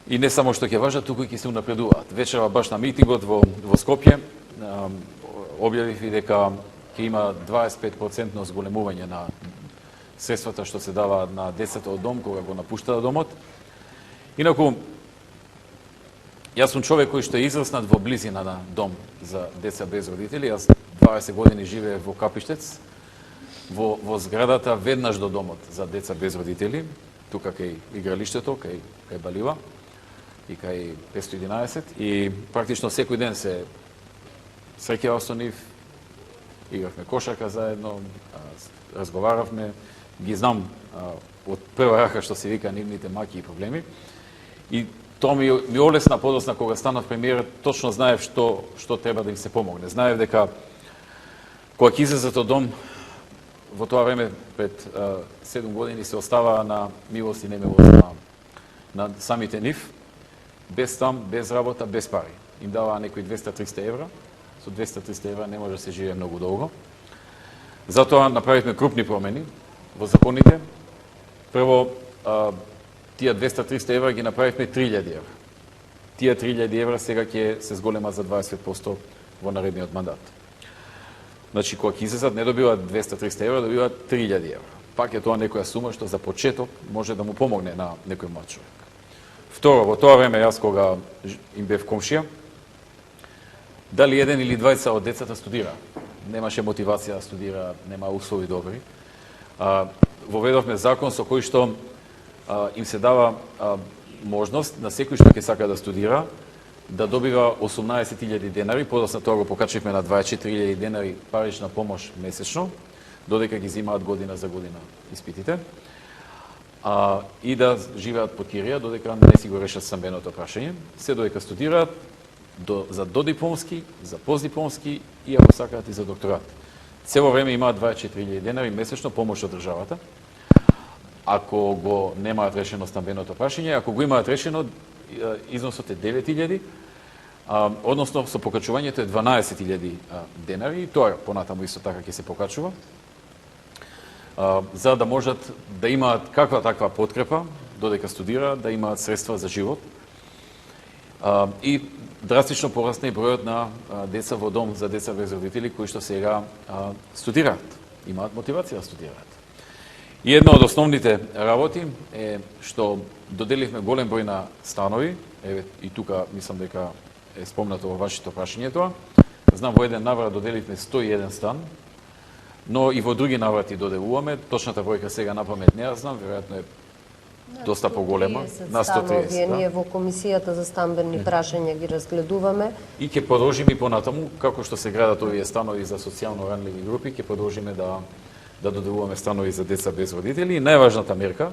И не само што ќе важат, туку ќе се унапредуваат. Вечера баш на митингот во Скопје објавив и дека ќе има 25% зголемување на средствата што се дава на децата од дом кога го напуштаат домот. Инаку, јас сум човек кој што е израснат во близина на дом за деца без родители. Јас 20 години живеев во Капиштец, во зградата веднаш до домот за деца без родители, тука кај игралиштето, кај Балива и кај 511, и практично секој ден се среќавав со нив, игравме кошарка заедно, разговаравме, ги знам од прва рака што се вика нивните маки и проблеми. И тоа ми олесна подосна кога станав премиер, точно знаев што треба да им се помогне. Знаев дека кога ќе излезат од дом, во тоа време пред 7 години се оставаа на милост и немилост на самите нив, без стан, без работа, без пари. Им даваа некои 200-300 евра. Со 200-300 евра не може да се живее многу долго. Затоа направивме крупни промени во законите. Прво, тие 200-300 евра ги направивме 3000 евра. Тие 3000 евра сега ќе се зголемат за 20% во наредниот мандат. Значи, кога ќе излезат, не добиваат 200-300 евра, добиваат 3000 евра. Пак е тоа некоја сума што за почеток може да му помогне на некој млад човек. Второ, во тоа време, јас кога им бев комшија, дали еден или двајца од децата студира. Немаше мотивација да студира, нема услови добри. Воведовме закон со кој што им се дава можност на секој што ќе сака да студира, да добива 18.000 денари, подосна тоа го покачивме на 24.000 денари парична помош месечно, додека ги земаат година за година испитите, и да живеат под кирија, додека не си го решат стамбеното прашање, се додека студираат за додипломски, за постдипломски и ако сакаат и за докторат. Цело време имаат 24.000 денари месечно помош од државата. Ако го немаат решено стамбеното прашање, ако го имаат решено, износот е 9.000, односно со покачувањето е 12.000 денари, и тоа понатаму исто така ќе се покачува, за да можат да имаат каква таква подкрепа, додека студираат, да имаат средства за живот. И драстично порасна и бројот на деца во дом за деца без родители кои што сега студираат, имаат мотивација да студираат. И една од основните работи е што доделивме голем број на станови, еве и тука мислам дека е спомнато во вашето прашање тоа. Знам во еден наврат доделивме 101 стан, но и во други наврати доделуваме. Точната бројка сега на памет не ја знам, веројатно е доста поголема, на 130. Ние во комисијата за стамбени прашања ги разгледуваме. И ќе продолжиме и понатаму, како што се градат овие станови за социјално ранливи групи, ќе продолжиме да доделуваме станови за деца без родители. И најважната мерка,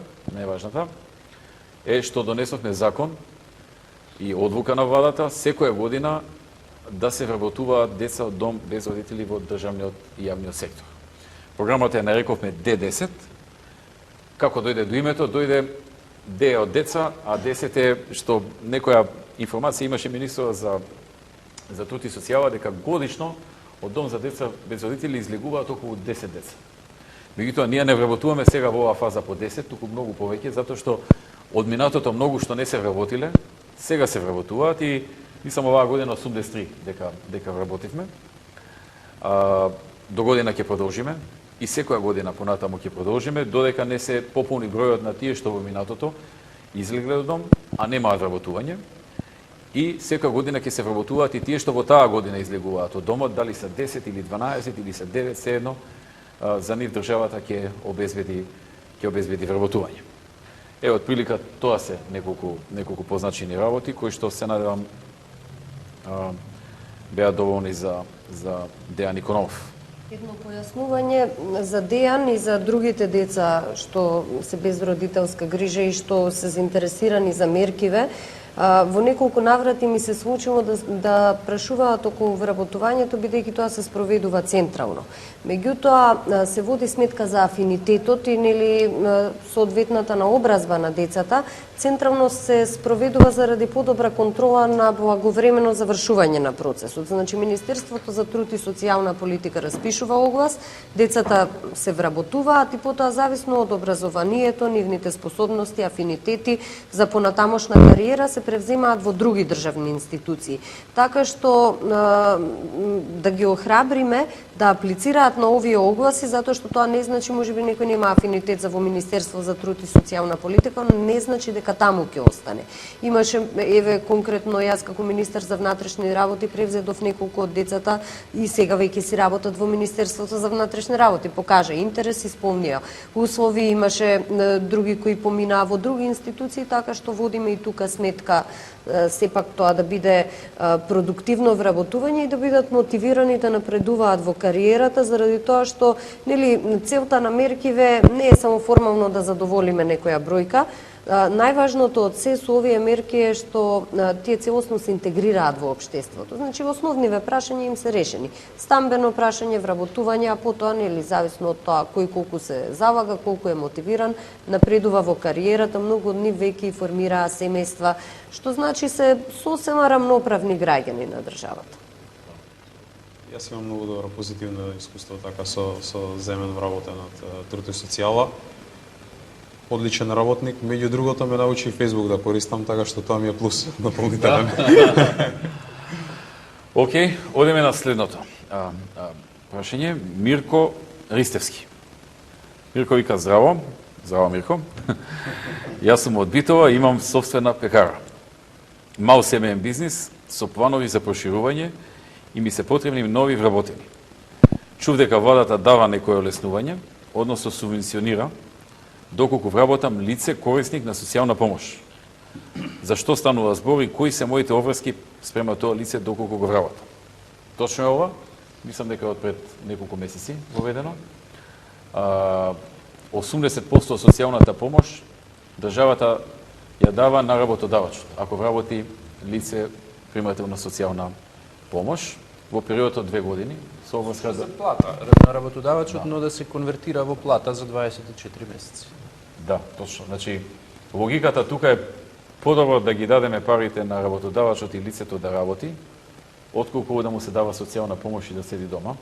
е што донесовме закон и одлука на владата секоја година да се вработуваат деца од дом без родители во државниот и јавниот сектор. Програмата ја нарековме Д10. Како дојде до името, дојде Д од деца, а 10 е што некоја информација имаше министерот за труд и социјала дека годишно од дом за деца без родители излегуваат околу 10 деца. Меѓутоа ние не вработуваме сега во оваа фаза по 10, туку многу повеќе, затоа што од минатото многу што не се вработиле, сега се вработуваат и мислам оваа година 83 дека вработивме. До година ќе продолжиме и секоја година понатаму ќе продолжиме, додека не се пополни бројот на тие што во минатото излегле од дом, а немаат вработување. И секоја година ќе се вработуваат и тие што во таа година излегуваат од домот, дали се 10 или 12 или се 9, се едно, за нив државата ќе обезбеди вработување. Од прилика тоа се неколку позначени работи кои што се надевам беа доволни за Дејан Икономов. Едно појаснување за Дејан и за другите деца што се без родителска грижа и што се заинтересирани за меркиве. Во неколку наврати ми се случило да прашуваат околу вработувањето, бидејќи тоа се спроведува централно. Меѓутоа, се води сметка за афинитетот и нели соодветната наобразба на децата, централно се спроведува заради подобра контрола на благовремено завршување на процесот. Значи, Министерството за труд и социјална политика распишува оглас, децата се вработуваат и потоа зависно од образованието, нивните способности, афинитети за понатамошна кариера се превземаат во други државни институции. Така што да ги охрабриме да аплицираат на овие огласи, затоа што тоа не значи можеби некој нема афинитет за во Министерство за труд и социјална политика, но не значи дека таму ќе остане. Имаше, еве конкретно јас како министер за внатрешни работи превзедов неколку од децата и сега веќе си работат во Министерството за внатрешни работи. Покажа интерес, исполнија услови, имаше други кои поминаа во други институции, така што водиме и тука сметка сепак тоа да биде продуктивно вработување и да бидат мотивирани да напредуваат во кариерата, заради тоа што нели целта на меркиве не е само формално да задоволиме некоја бројка. Најважното од се со овие мерки е што тие целосно се интегрираат во општеството. Значи, основниве прашања им се решени. Стамбено прашање, вработување, а потоа, нели, зависно од тоа кој колку се залага, колку е мотивиран, напредува во кариерата, многу од нив веќе формираа семејства, што значи се сосема рамноправни граѓани на државата. Јас имам многу добро позитивно искуство така со земен вработен од труд и социјала. Одличен работник, меѓу другото ме научи Facebook да користам, така што тоа ми е плюс дополнителен. Океј, одиме на следното прашање. Мирко Ристевски. Мирко вика здраво. Здраво, Мирко. Јас сум од Битова, имам собствена пекара. Мал семеен бизнис со планови за проширување и ми се потребни нови вработени. Чув дека владата дава некој олеснување, односно субвенционира, доколку вработам лице корисник на социјална помош. Зашто станува збор и кои се моите обврски спрема тоа лице доколку го вработам? Точно е ова, мислам дека од пред неколку месеци воведено. 80% од социјалната помош државата ја дава на работодавачот, ако вработи лице примател на социјална помош во период од 2 години. Со обврска за плата на работодавачот, но да се конвертира во плата за 24 месеци. Да, точно. Значи, логиката тука е подобро да ги дадеме парите на работодавачот и лицето да работи, отколку да му се дава социјална помош и да седи дома.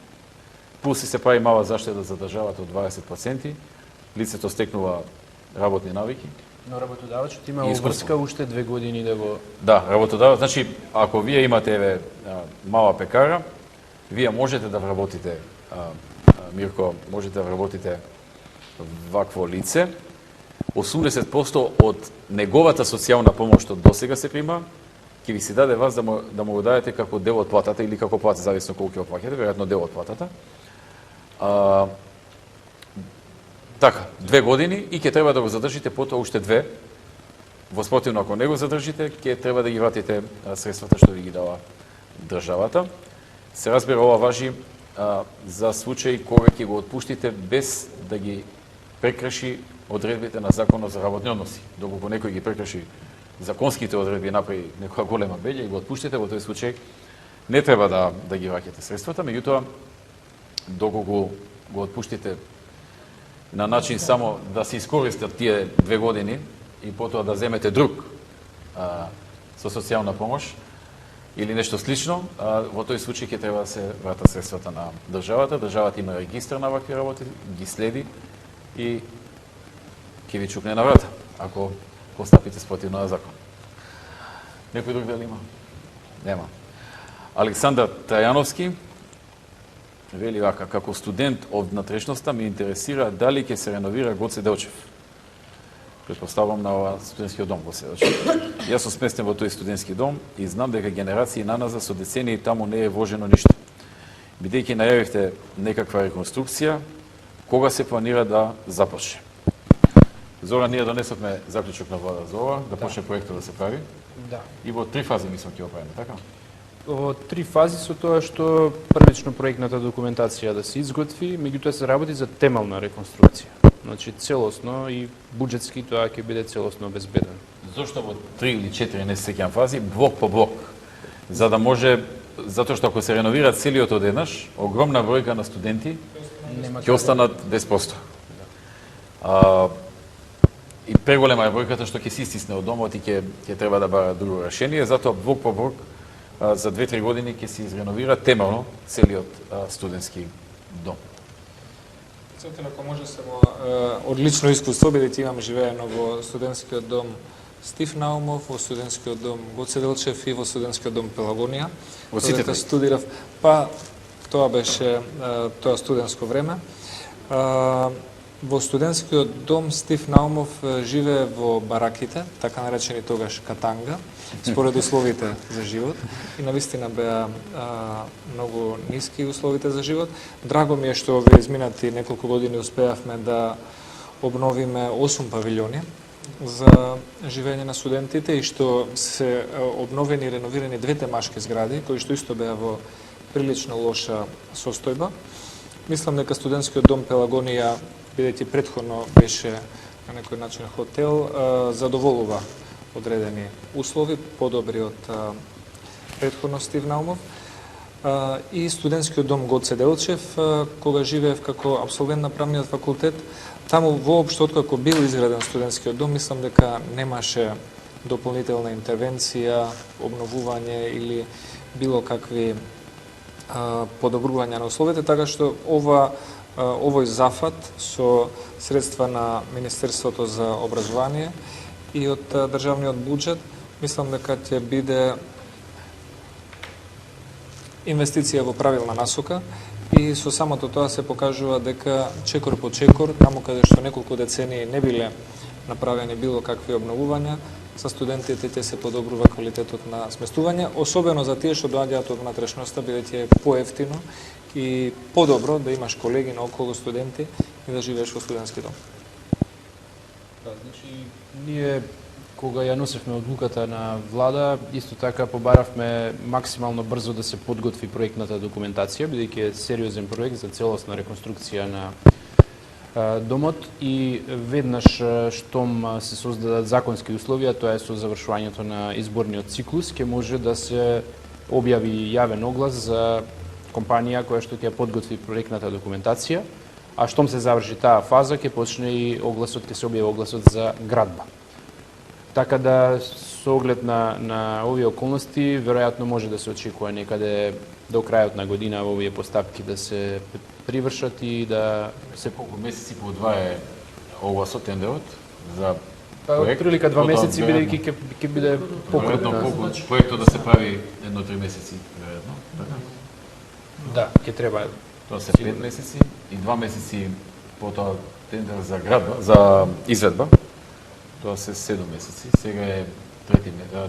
Плюс и се прави мала заштеда за државата од 20%, лицето стекнува работни навики Но работодавачот има Искуство. обврска уште 2 години да го... Да, работодавач, значи ако вие имате мала пекара, вие можете да вработите, Мирко, можете да вработите вакво лице. 80% од неговата социјална помош што досега се прима, ќе ви се даде вас да му го дадете како дел од платата или како плата, зависно колку ќе оплаќате, веројатно дел од платата. Така, 2 години и ќе треба да го задржите потоа уште 2. Во спротивно, ако не го задржите, ќе треба да ги вратите средствата што ви ги дава државата. Се разбира, ова важи за случаи кога ќе го отпуштите без да ги прекрши одредбите на Законот за работни односи. Доколку некој ги прекрши законските одредби, направи некоја голема беѓа и го отпуштите, во тој случај не треба да ги враќате средствата, меѓутоа доколку го отпуштите на начин само да се искористат тие 2 години и потоа да земете друг со социјална помош или нешто слично, во тој случај ќе треба да се вратат средствата на државата. Државата има регистар на вакви работи, ги следи и ќе ви чукне на врата, ако постапите спротивно на закон. Некој друг дали има? Нема. Александар Трајановски вели вака: како студент од внатрешноста ме интересира дали ќе се реновира Гоце Делчев. Предпоставам на ова студентскиот дом Гоце Делчев. Јас сум сместен во тој студентски дом и знам дека генерации наназад со децении таму не е вложено ништо. Бидејќи најавивте некаква реконструкција, кога се планира да започне? Зора, ние донесовме заклучок на влада за ова, да почне проектот да се прави. Да. И во 3 фази мислам ќе го правиме, така? Во 3 фази со тоа што првично проектната документација да се изготви, меѓутоа се работи за темелна реконструкција. Значи целосно и буџетски тоа ќе биде целосно обезбедено. Зошто во 3 или 4, не се сеќавам фази, блок по блок? За да може, затоа што ако се реновира целиот одеднаш, огромна бројка на студенти ќе останат без простор. И преголема е бројката што ќе се истисне од домот и ќе треба да бара друго решение, затоа блок по блок за 2-3 години ќе се изреновира темелно целиот студентски дом. Председател, ако може само одлично искуство, бидејќи имам живеено во студентскиот дом Стив Наумов, во студентскиот дом Гоце Делчев и во студентскиот дом Пелагонија. Во сите три? Студирав, па тоа беше тоа студентско време. Во студентскиот дом Стив Наумов живее во бараките, така наречени тогаш катанга, според условите за живот. И навистина беа многу ниски условите за живот. Драго ми е што во изминати неколку години успеавме да обновиме 8 павилјони за живење на студентите и што се обновени и реновирани 2 темашки згради, кои што исто беа во прилично лоша состојба. Мислам дека студентскиот дом Пелагонија, бидејќи претходно беше на некој начин хотел, задоволува одредени услови, подобри од претходно Стив Наумов. И студентскиот дом Гоце Делчев, кога живеев како абсолвент на правниот факултет, таму воопшто откако бил изграден студентскиот дом, мислам дека немаше дополнителна интервенција, обновување или било какви подобрување на условите, така што овој зафат со средства на Министерството за образование и од државниот буџет, мислам дека ќе биде инвестиција во правилна насока и со самото тоа се покажува дека чекор по чекор, таму каде што неколку децении не биле направени било какви обновувања, за студентите ќе се подобрува квалитетот на сместување, особено за тие што доаѓаат од внатрешноста, бидејќи е поевтино и подобро да имаш колеги наоколу студенти и да живееш во студентски дом. Да, значи, ние кога ја носевме одлуката на влада, исто така побаравме максимално брзо да се подготви проектната документација, бидејќи е сериозен проект за целосна реконструкција на домот и веднаш штом се создадат законски условија, тоа е со завршувањето на изборниот циклус, ќе може да се објави јавен оглас за компанија која што ќе подготви проектната документација, а штом се заврши таа фаза, ќе почне и огласот, ќе се објави огласот за градба. Така да, со оглед на овие околности, веројатно може да се очекува некаде до крајот на година овие постапки да се привршат и да се колку месеци по 2 е огласот тендерот за Па проект, прилика 2 потоа месеци веројатно- бидејќи ќе биде Веројатно покрупна. проектот да се прави едно 3 месеци, веројатно. Така? Да, ќе треба. Тоа се 5 месеци и 2 месеци потоа тендер за градба, за изведба. Тоа се 7 месеци. Сега е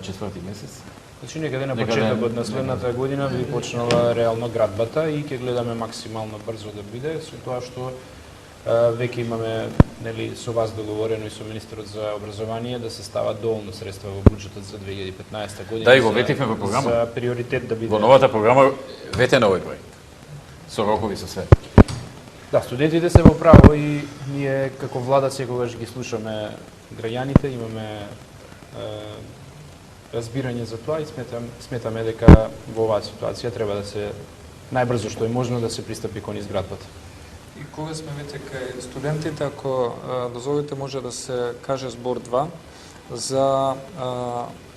четврти месец. Значи некаде на Некаде- почетокот на следната година би почнала реално градбата и ќе гледаме максимално брзо да биде, со тоа што веќе имаме нели со вас договорено и со министерот за образование да се стават доволно средства во буџетот за 2015 година. Да, и го за- ветивме во програма. За приоритет да биде. Во новата програма ветен овој проект. Со рокови со све. Да, студентите се во право и ние како влада секогаш ги слушаме граѓаните, имаме разбирање за тоа и сметаме дека во оваа ситуација треба да се најбрзо што е можно да се пристапи кон изградбата. И кога сме веќе кај студентите, ако дозволите, може да се каже збор 2 за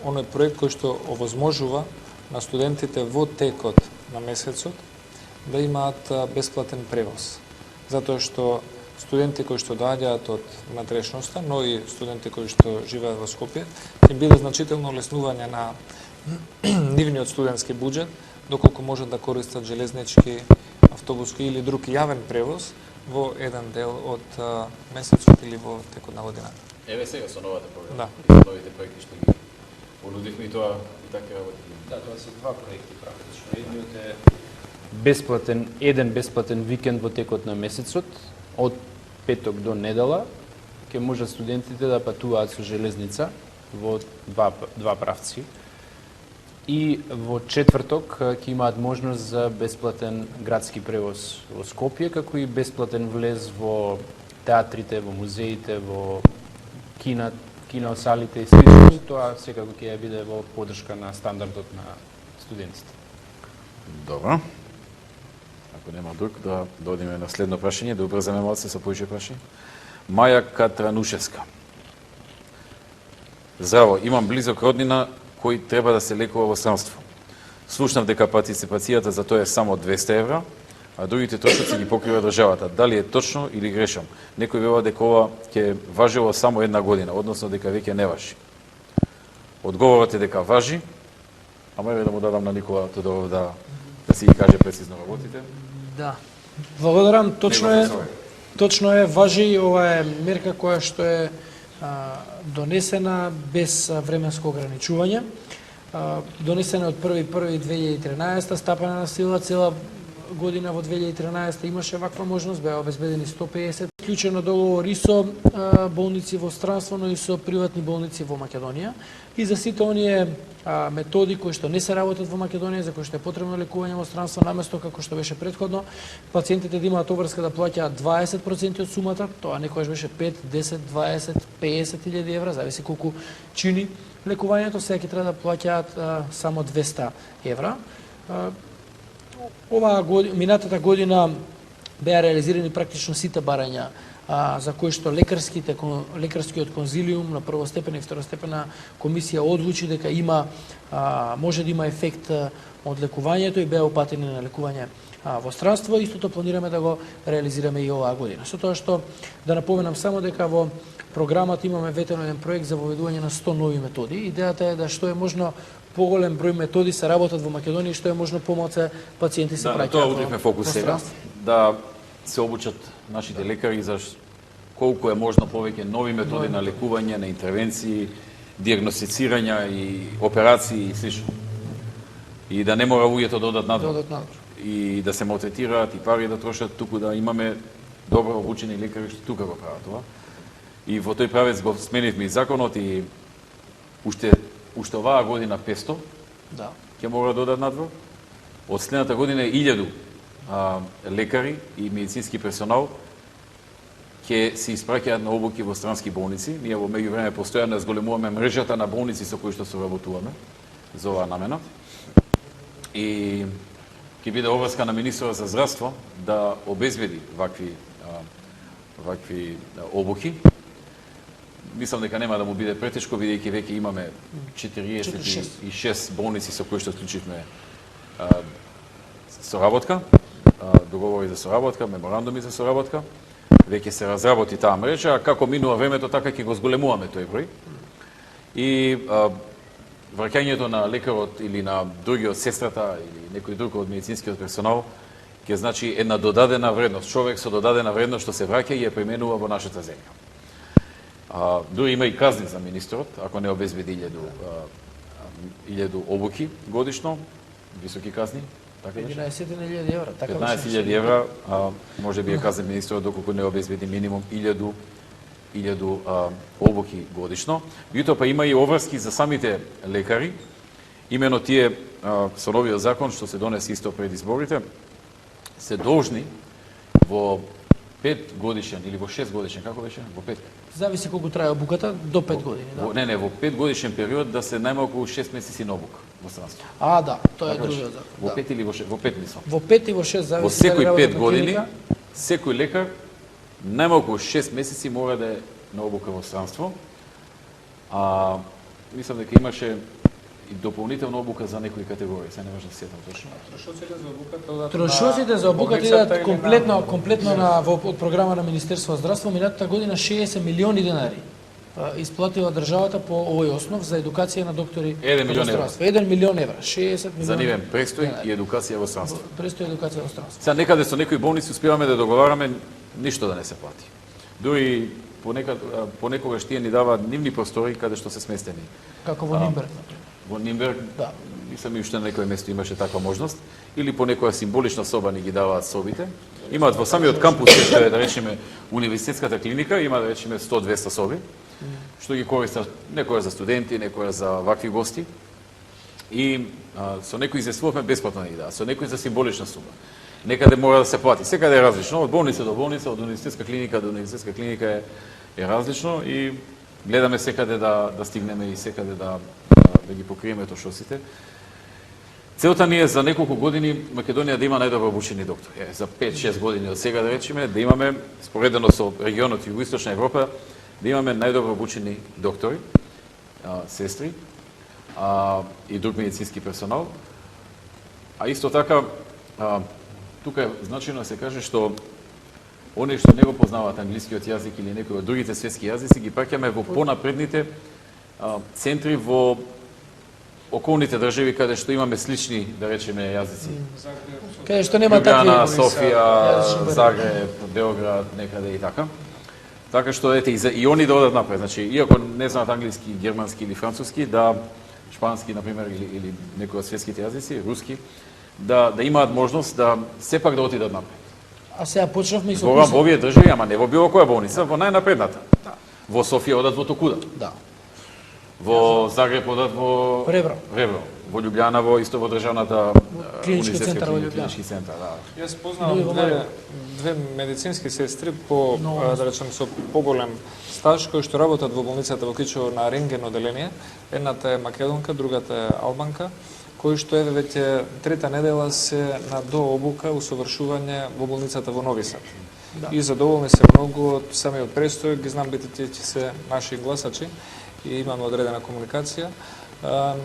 оној проект кој што овозможува на студентите во текот на месецот да имаат бесплатен превоз. Затоа што студенти кои што доаѓаат од внатрешноста, но и студенти кои што живеат во Скопје, ќе биде значително леснување на нивниот студентски буџет, доколку можат да користат железнички, автобуски или друг јавен превоз во еден дел од месецот или во текот на годината. Еве сега со новата програма. Да. И новите проекти што ги понудивме и тоа и така работи. Да, тоа се два проекти практично. Едниот е еден бесплатен викенд во текот на месецот, од петок до недела, ќе можат студентите да патуваат со железница во два правци. И во четврток ќе имаат можност за бесплатен градски превоз во Скопје, како и бесплатен влез во театрите, во музеите, во киносалите и слично. Тоа секако ќе биде во поддршка на стандардот на студентите. Добро. Ако нема друг, да одиме на следно прашање, да убрзаме малце со повеќе прашање. Маја Катранушевска. Здраво, имам близок роднина кој треба да се лекува во странство. Слушнав дека партиципацијата за тоа е само 200 евра, а другите трошоци ги покрива државата. Дали е точно или грешам? Некој вела дека ова ќе важело само една година, односно дека веќе не важи. Одговорот е дека важи, ама еве да му дадам на Никола Тодоров да си ги каже прецизно работите. Да. Благодарам, точно е, важи, ова е мерка која што е донесена без временско ограничување. Донесена од 1.1.2013, стапена на сила цела година во 2013 имаше ваква можност, беа обезбедени 150, вклучено договор и со болници во странство, но и со приватни болници во Македонија. И за сите оние методи кои што не се работат во Македонија, за кои што е потребно лекување во странство, наместо како што беше претходно, пациентите да имаат обврска да плаќаат 20% од сумата, тоа некогаш беше 5, 10, 20, 50.000 евра, зависи колку чини лекувањето, сега ќе треба да плаќаат само 200 евра. Минатата година беа реализирани практично сите барања за кои што лекарскиот конзилиум на првостепена и второстепена комисија одлучи дека може да има ефект од лекувањето и беа упатени на лекување во странство. Истото планираме да го реализираме и оваа година. Со тоа што да напоменам само дека во програмата имаме ветено еден проект за воведување на 100 нови методи. Идејата е да што е можно поголем број методи се работат во Македонија и што е можно помалку пациенти се праќаат. Тоа утривме фокус сега, да се обучат нашите лекари за колку е можно повеќе нови методи на лекување, на интервенции, диагностицирања и операции и слично. И да не мора луѓето да одат надвор. И да се малтретираат и пари да трошат, туку да имаме добро обучени лекари што тука го прават тоа. И во тој правец го сменивме и законот и уште оваа година 500 ќе мора да одат надвор. Од следната година 1000 лекари и медицински персонал ќе се испраќаат на обуки во странски болници. Ние во меѓувреме постојано зголемуваме мрежата на болници со кои што соработуваме за оваа намена. И ќе биде обврска на министерот за здравство да обезбеди вакви обуки. Мислам дека нема да му биде претешко, бидејќи веќе имаме 46 болници со кои што склучивме соработка, договори за соработка, меморандуми за соработка. веќе се разработи таа мрежа, а како минува времето, така ќе го зголемуваме тој број. И враќањето на лекарот или на другиот, сестрата или некој друг од медицинскиот персонал ќе значи една додадена вредност, човек со додадена вредност што се враќа и ја применува во нашата земја. Дури има и казни за министрот, ако не обезбеди 1000 обуки годишно, високи казни, така беше? 11.000 евра, така 15.000 евра, може би е казен министрот доколку не обезбеди минимум 1000 обуки годишно. Меѓутоа па има и обврски за самите лекари, имено тие со новиот закон што се донесе исто пред изборите, се должни во 5 годишен или во 6 годишен, како беше? Во 5. Зависи колку трае обуката, до 5 години, да. Не, во 5 годишен период да се најмалку 6 месеци на обука во странство. Да, тоа е другиот закон. Во 5 или во 6, во 5 мислам. Во 5 и во 6 зависи. Во секој дали 5 работат на години, клиника. секој лекар најмалку 6 месеци мора да е на обука во странство. Мислам дека имаше и дополнителна обука за некои категории, се не може да сетам точно. Трошоците за обуката идат комплетно од програма на Министерство за здравство. Минатата година 60 милиони денари исплатила државата по овој основ за едукација на доктори 1 милион евра. 1 милион евра, 60 милиони. За нивен престој и едукација во странство. Престој едукација во странство. Сега некаде со некои болници успеваме да договараме ништо да не се плати. Дури понекогаш тие ни даваат нивни простори каде што се сместени. Како во Нимберг, например. Во Нимберг, Да. мислам и уште на некој место имаше таква можност, или по некоја символична соба ни ги даваат собите. Имаат во самиот кампус, што е, да речеме, универзитетската клиника, има, да речеме, 100-200 соби, што ги користат некоја за студенти, некоја за вакви гости. И со некои изјаснувавме бесплатно ни даваат, со некои за символична сума. Некаде мора да се плати, секаде е различно, од болница до болница, од универзитетска клиника до универзитетска клиника е различно и гледаме секаде да стигнеме и секаде да ги покриеме трошоците. Целта ни е за неколку години Македонија да има најдобро обучени доктори. За 5-6 години од сега, да речеме, да имаме, споредено со регионот Југоисточна Европа, да имаме најдобро обучени доктори, сестри и друг медицински персонал. А исто така, тука е значајно да се каже што оние што не го познаваат англискиот јазик или некои од другите светски јазици ги праќаме во понапредните центри во околните држави каде што имаме слични, да речеме, јазици. Каде што нема такви Ljubljana, Софија, Загреб, Београд, некаде и така. Така што ете и они да одат напред. Значи, иако не знаат англиски, германски или француски, да шпански на пример или некои од светските јазици, руски, да имаат можност да сепак да отидат напред. А сега почнавме и со Во овие држави, ама не во било која болница, во најнапредната. Во Софија одат во Токуда. Да. Во Загреб одат во Ребро. Во Љубљана исто во државната Клинички центар во Љубљана. клинички центар, да. Јас познавам две медицински сестри по, да речем, со поголем стаж, кои што работат во болницата во Кличево на рентген оделение. Едната е македонка, другата е албанка, кои што еве веќе трета недела се на дообука, усовршување во болницата во Нови Сад. Да. И задоволни се многу од самиот престој, ги знам бите тие ќе се наши гласачи и имаме одредена комуникација,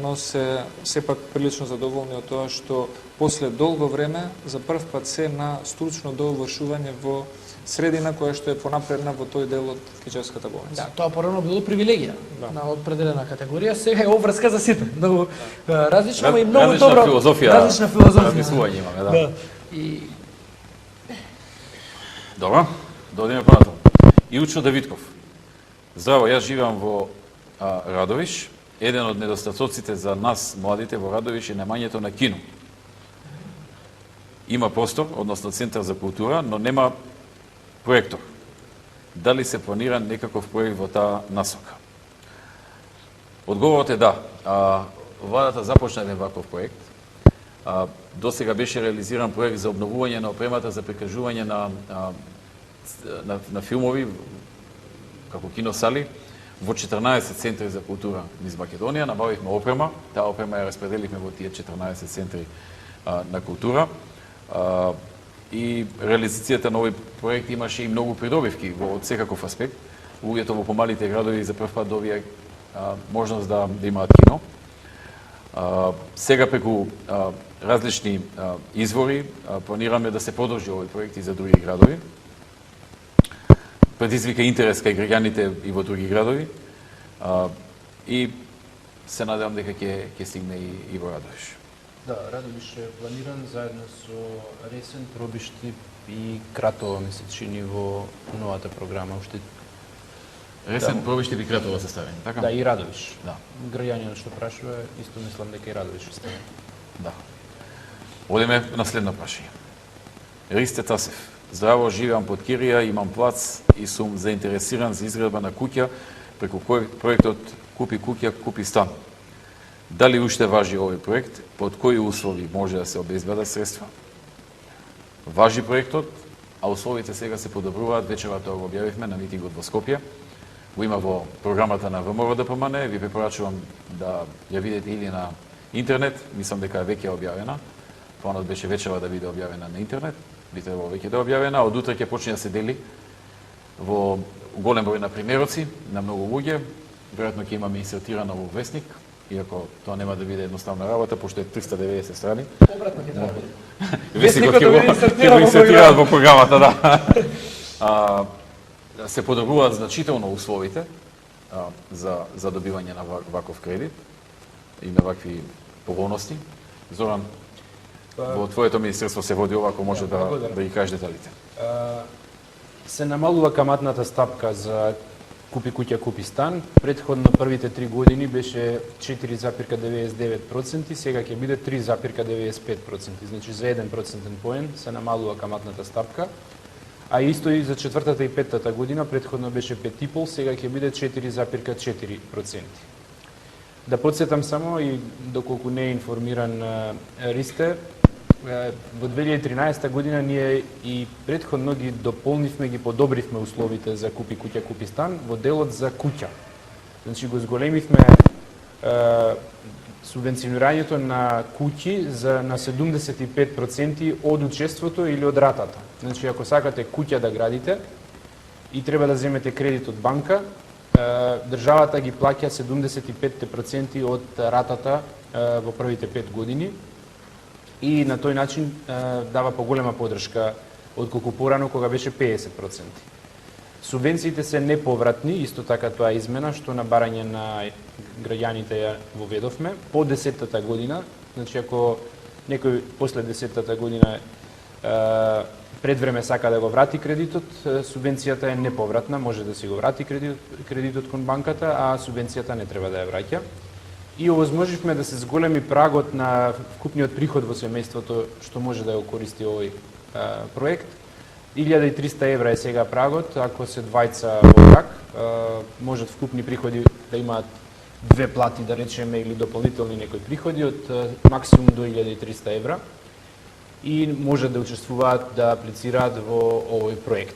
но се сепак прилично задоволни од тоа што после долго време за прв пат се на стручно довршување во средина која што е понапредна во тој дел од Кичевската болница. Да, тоа порано било привилегија на определена категорија, сега е обврска за сите. Многу различно, но и многу добро. Различна филозофија. Размислување имаме, да. И Добро, да одиме понатаму. Илчо Давидков. Здраво, јас живеам во Радовиш. Еден од недостатоците за нас, младите, во Радовиш е немањето на кино. Има простор, односно Центар за култура, но нема проектор. Дали се планира некаков проект во таа насока? Одговорот е да. Владата започна еден ваков проект. До сега беше реализиран проект за обновување на опремата за прикажување на филмови како киносали во 14 центри за култура низ Македонија. Набавивме опрема, таа опрема ја распределивме во тие 14 центри на култура. И реализацијата на овој проект имаше и многу придобивки од секаков аспект. Луѓето во помалите градови за прв пат добија можност да имаат кино. Сега преку различни извори планираме да се продолжи овој проект и за други градови. предизвика интерес кај граѓаните и во други градови. И се надевам дека ќе стигне и во Радовиш. Да, Радовиш е планиран заедно со Ресен, Тробишти и Кратово, ми се чини во новата програма. Уште Ресен, Пробишти и Кратово се ставени, така? да, и Радовиш. Да. Граѓанинот што прашува, исто мислам дека и Радовиш ще стане. Да. Одеме на следно прашање. Ристе Тасев. Здраво, живеам под Кирија, имам плац и сум заинтересиран за изградба на куќа преку проектот Купи куќа, купи стан. Дали уште важи овој проект? Под кои услови може да се обезбедат средства? Важи проектот, а условите сега се подобруваат. Вечерата го објавивме на митингот во Скопје. Го има во програмата на ВМРО ДПМН. Ви препорачувам да ја видите или на интернет. Мислам дека веќе е објавена. Планот беше вечера да биде објавена на интернет. Би требало веќе да е објавена. Од утре ќе почне да се дели во голем број на примероци, на многу луѓе. Веројатно ќе имаме инсертирано во весник, иако тоа нема да биде едноставна работа, пошто е 390 страни. Обратно ќе треба. Весникот ќе го инсертираат во програмата, да. Се подобруваат значително условите за добивање на ваков кредит и на вакви поголности. Зоран, во твоето министерство се води ова, ако може да ги кажеш деталите. Се намалува каматната стапка за Купи куќа, купи стан. Претходно првите 3 години беше 4,99%, сега ќе биде 3,95%. Значи за 1% поен се намалува каматната стапка. А исто и за четвртата и петтата година, претходно беше 5,5%, сега ќе биде 4,4%. Да подсетам само и доколку не е информиран Ристе, во 2013 година ние и претходно ги дополнивме, ги подобривме условите за Купи куќа, купи стан во делот за куќа. Значи го зголемивме субвенционирањето на куќи на 75% од учеството или од ратата. Значи ако сакате куќа да градите и треба да земете кредит од банка, државата ги плаќа 75% од ратата во првите 5 години. И на тој начин дава поголема подршка отколку порано кога беше 50%. Субвенциите се неповратни, исто така тоа е измена што на барање на граѓаните ја воведовме по 10-та година. Значи ако некој после 10-та година пред време сака да го врати кредитот, субвенцијата е неповратна, може да си го врати кредитот кон банката, а субвенцијата не треба да ја враќа. И овозможивме да се зголеми прагот на вкупниот приход во семејството што може да го користи овој проект. 1300 евра е сега прагот, ако се двајца во брак, можат вкупни приходи да имаат 2 плати, да речеме, или дополнителни некои приходи од максимум до 1300 евра и може да учествуваат, да аплицираат во овој проект.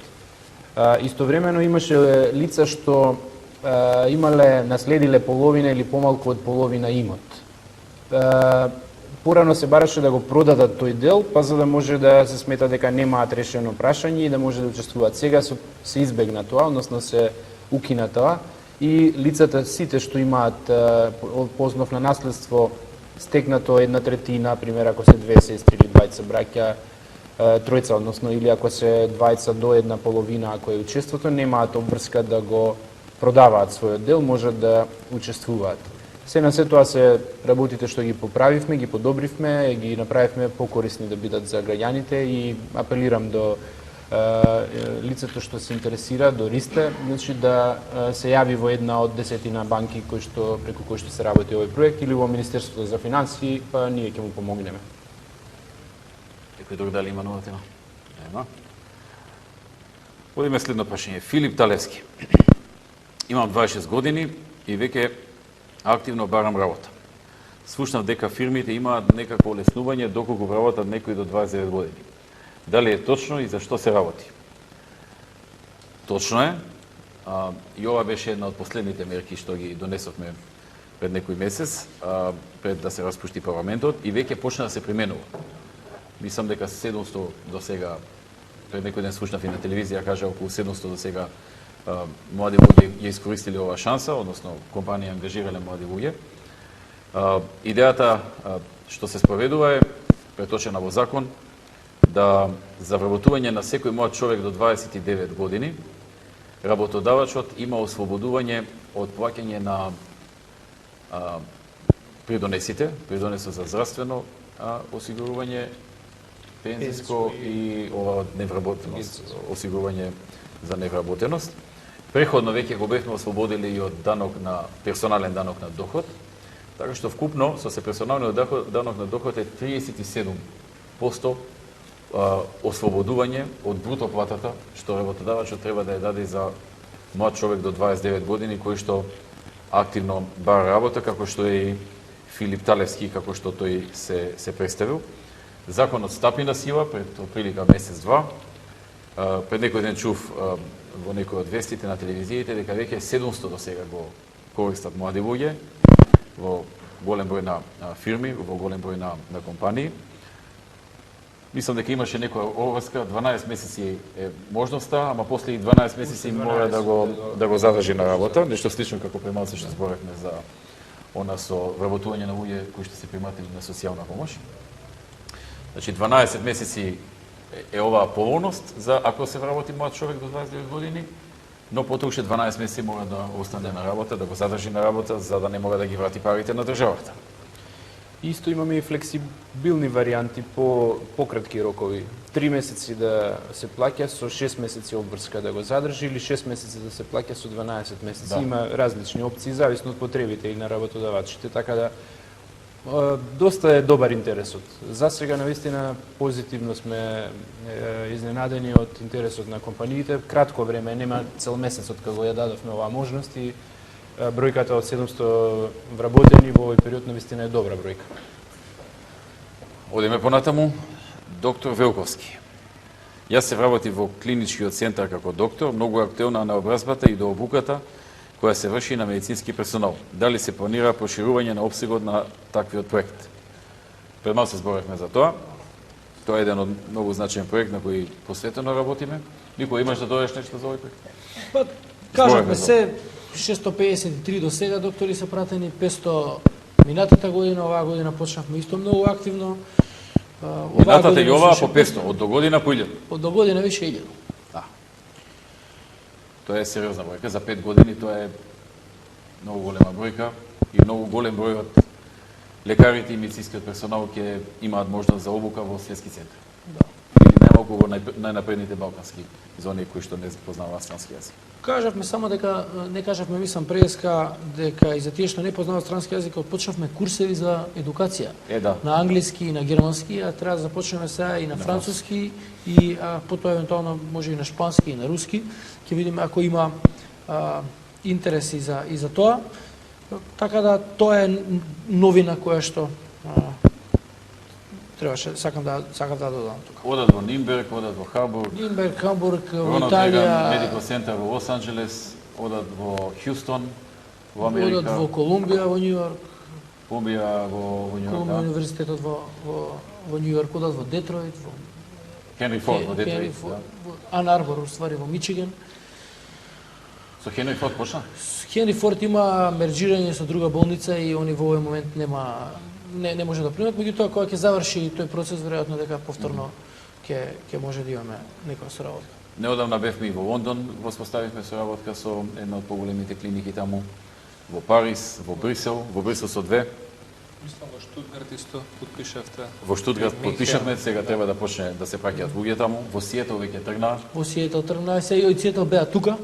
Истовремено имаше лица што наследиле половина или помалку од половина имот. Порано се бараше да го продадат тој дел, па за да може да се смета дека немаат решено прашање и да може да учествуваат. Сега се избегна тоа, односно се укина тоа и лицата сите што имаат по основ на наследство стекнато 1/3, пример ако се 2 сестри или двајца браќа, тројца, односно, или ако се двајца до 1/2, ако е учеството, немаат обврска да го продаваат својот дел, можат да учествуваат. Се на се тоа се работите што ги поправивме, ги подобривме, ги направивме покорисни да бидат за граѓаните и апелирам до лицето што се интересира, до Ристе, значи да се јави во една од 10 банки преку кои што се работи овој проект или во Министерството за финансии, па ние ќе му помогнеме. Некој друг дали има новатина? Нема. Одиме следно прашање. Филип Талевски. Имам 26 години и веќе активно барам работа. Слушнав дека фирмите имаат некакво олеснување доколку работат некои до 29 години. Дали е точно и за што се работи? Точно е. И ова беше една од последните мерки што ги донесовме пред некој месец, пред да се распушти парламентот и веќе почна да се применува. Мислам дека 700 до сега, пред некој ден слушнав и на телевизија, кажа околу 700 до сега млади луѓе ја искористили оваа шанса, односно компанија ангажирале млади луѓе. Идејата што се спроведува е преточена во закон да за вработување на секој млад човек до 29 години работодавачот има ослободување од плаќање на придонесот за здравствено осигурување, пензиско и ова невработеност, осигурување за невработеност. Преходно веќе го бевме ослободили и од персонален данок на доход, така што вкупно со персоналниот данок на доход е 37% ослободување од бруто платата што работодавачот треба да ја даде за млад човек до 29 години кој што активно бара работа, како што е и Филип Талевски, како што тој се представил. Законот стапи на сила пред отприлика месец-два. Пред некој ден чув во некој од вестите на телевизиите дека веќе 700 до сега го користат млади луѓе во голем број на фирми, во голем број на компании. Мислам дека имаше некоја обврска, 12 месеци е можноста, ама после и 12 месеци мора да го задржи на работа, нешто слично како премалце што зборевме за она со вработување на луѓе кои што се приматели на социјална помош. Значи 12 месеци е оваа поволност за ако се вработи млад човек до 29 години, но потоа уште 12 месеци мора да остане на работа, да го задржи на работа, за да не мора да ги врати парите на државата. Исто имаме и флексибилни варијанти по пократки рокови. 3 месеци да се плаќа со 6 месеци обврска да го задржи или 6 месеци да се плаќа со 12 месеци. Да. Има различни опции зависно од потребите и на работодавачите, така да доста е добар интересот. За сега навистина позитивно сме изненадени од интересот на компаниите. Кратко време, нема цел месец од кога ја дадовме оваа можност и бројката од 700 вработени во овој период навистина е добра бројка. Одиме понатаму. Доктор Велковски. Јас се вработив во клиничкиот центар како доктор, многу актуелна на образбата и до обуката која се врши на медицински персонал. Дали се планира проширување на опсегот на таквиот проект? Пред малку се зборевме за тоа. Тоа е еден од многу значаен проект на кој посветено работиме. Никој имаш да доеш нешто за овој проект? Па, кажавме се 653 до сега доктори се пратени, 500 минатата година, оваа година почнавме исто многу активно. Минатата и оваа по 500, од до година по 1000. Од до година више 1000. Да. Тоа е сериозна бројка. За 5 години тоа е многу голема бројка и многу голем број од лекарите и медицинскиот персонал ќе имаат можност за обука во светски центар. Да. Или најмалку во најнапредните балкански зони кои што не познаваат странски јазик. Кажавме само дека, не кажавме, мислам, преска, дека и за тие што не познаваат странски јазик, почнавме курсеви за едукација. Да. На англиски и на германски, а треба да започнеме сега и на француски и потоа евентуално може и на шпански и на руски. Ќе видиме ако има интерес и за тоа. Така да тоа е новина која што требаше, сакам да додам тука. Одат во Нимберг, одат во Хамбург, во Италија, медикал центар во Лос Анџелес, одат во Хјустон, во Америка, одат во Колумбија, во Њу Јорк, Колумбија во Њу Јорк, Колумбија универзитетот во Њу Јорк, одат во Детройт, во Хенри Форд во Детройт, во Ан Арбор, уствари во Мичиген. Со Хенри Форд почна? Хенри Форд има мерџирање со друга болница и они во овој момент не може да примат, меѓутоа кога ќе заврши тој процес, веројатно дека повторно ќе може да имаме некоја соработка. Неодамна бевме и во Лондон, воспоставивме соработка со една од поголемите клиники таму, во Париз, во Брисел со 2. Мислам во Штутгарт исто подпишавте. Во Штутгарт подпишавме, сега треба да почне да се праќаат луѓе таму. Во Сиетл веќе тргнаа. Во Сиетл тргнаа, сега и од Сиетл беа тука.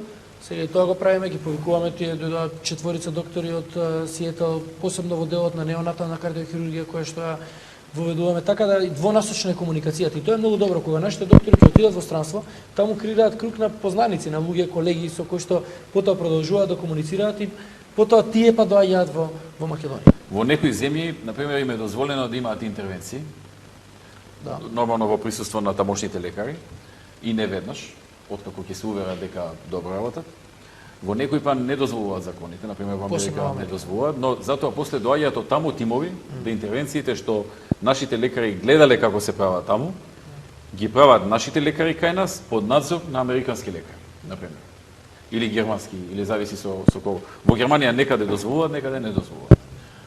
Сега и тоа го правиме, ги повикуваме тие дојдоа 4 доктори од Сиетл, посебно во делот на неонатална кардиохирургија која што ја воведуваме, така да двонасочна е комуникацијата. И тоа е многу добро кога нашите доктори ќе отидат во странство, таму креираат круг на познаници, на луѓе, колеги со кои што потоа продолжуваат да комуницираат и потоа тие па доаѓаат во Македонија. Во некои земји, на пример, им е дозволено да имаат интервенции. Да. Нормално во присуство на тамошните лекари и не веднаш, откако ќе се уверат дека добро работат. Во некои па не дозволуваат законите, например во Америка не дозволуваат, но затоа после доаѓаат од таму тимови да интервенциите што нашите лекари гледале како се прават таму, ги прават нашите лекари кај нас под надзор на американски лекари, например. Или германски, или зависи со кого. Во Германија некаде дозволуваат, некаде не дозволуваат.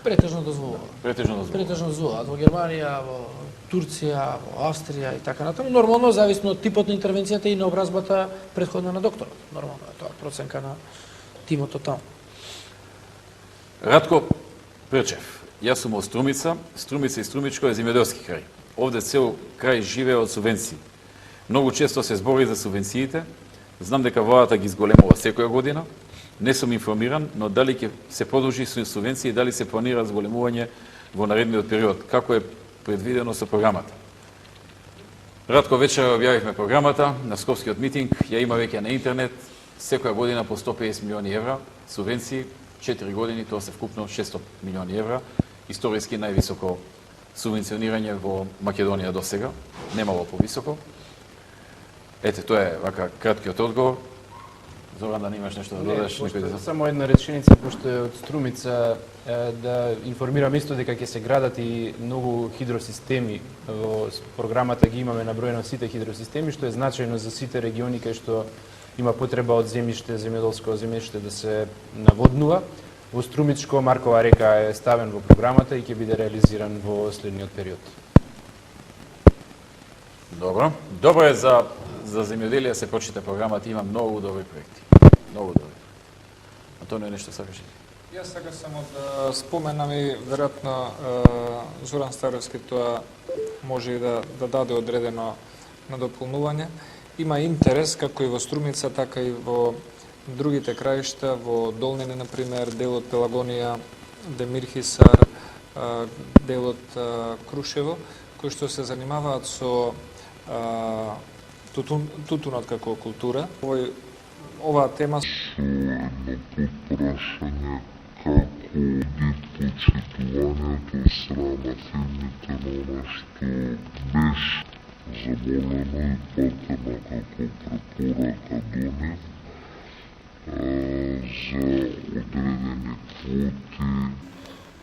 Претежно дозволува. Претежно дозволува. Претежно дозволуваат во Германија, во Турција, во Австрија и така натаму. Нормално зависно од типот на интервенцијата и наобразбата претходна на докторот. Нормално е тоа проценка на тимото таму. Радко Пречев. Јас сум од Струмица. Струмица и Струмичко е земјоделски крај. Овде цел крај живее од субвенции. Многу често се збори за субвенциите. Знам дека владата ги зголемува секоја година. Не сум информиран, но дали ќе се продолжи со субвенции и дали се планира зголемување во наредниот период, како е предвидено со програмата. Радко вечера објавивме програмата на Скопскиот митинг, ја има веќе на интернет, секоја година по 150 милиони евра субвенции, 4 години тоа се вкупно 600 милиони евра, историски највисоко субвенционирање во Македонија до сега, немало повисоко. Ете, тоа е вака краткиот одговор. Зоран, да немаш нешто да додадеш? Само една реченица, пошто е од Струмица, да информирам исто дека ќе се градат и многу хидросистеми. Во програмата ги имаме наброено сите хидросистеми, што е значајно за сите региони кај што има потреба од земјиште, земјоделско земјиште да се наводнува. Во Струмичко Маркова река е ставен во програмата и ќе биде реализиран во следниот период. Добро. Добро е за земјоделие се прочита програмата, има многу добри проекти. Многу добри. Антонио, нешто сакаш? Јас сакам само да споменам и веројатно Зоран Старовски тоа може и да даде одредено надополнување. Има интерес како и во Струмица, така и во другите краишта, во Долнине, например, делот Пелагонија, Демирхисар, делот Крушево, кои што се занимаваат со тутунот како култура. Оваа тема со едно подпрашање како оди почитувањето страна фирмите на она што беше замолено и платено како препорака до нив за одредени квоти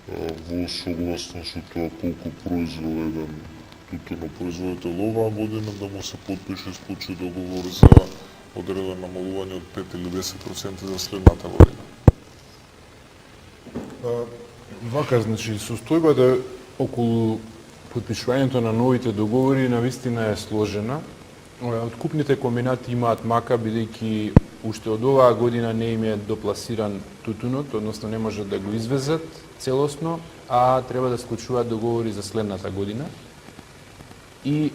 во согласно со тоа колку произвел еден тутунопроизводител оваа година да му се потпише случај договор за одредено намалување од 5 или 10% за следната година. Вака, значи, состојбата околу потпишувањето на новите договори навистина е сложена. Откупните комбинати имаат мака, бидејќи уште од оваа година не им е допласиран тутунот, односно не можат да го извезат целосно, а треба да склучуваат договори за следната година. И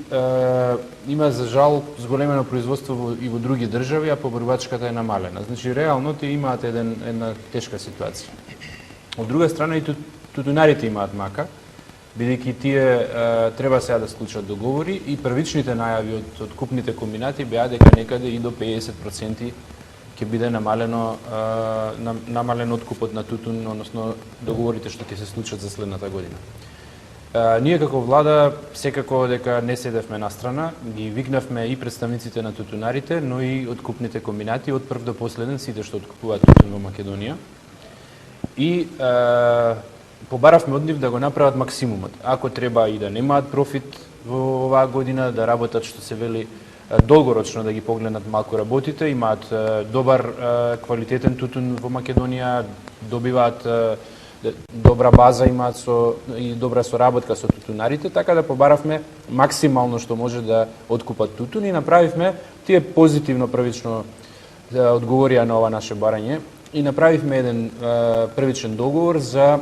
има, за жал, зголемено производство и во други држави, а поборувачката е намалена. Значи, реално те имаат една тешка ситуација. Од друга страна и тутунарите имаат мака, бидејќи тие треба сега да склучат договори и првичните најави од откупните комбинати беа дека некаде и до 50% ќе биде намален откупот на тутун, односно договорите што ќе се случат за следната година. Ние како влада секако дека не седевме настрана, ги викнавме и представниците на тутунарите, но и откупните комбинати од прв до последен, сите што откупуваат тутун во Македонија. И побаравме од нив да го направат максимумот. Ако треба и да немаат профит во оваа година, да работат, што се вели, долгорочно да ги погледнат малку работите, имаат добар квалитетен тутун во Македонија, добиваат добра база, имаат и добра соработка со тутунарите, така да побаравме максимално што може да откупат тутун и направивме, тие позитивно првично одговорија на ова наше барање и направивме еден првичен договор за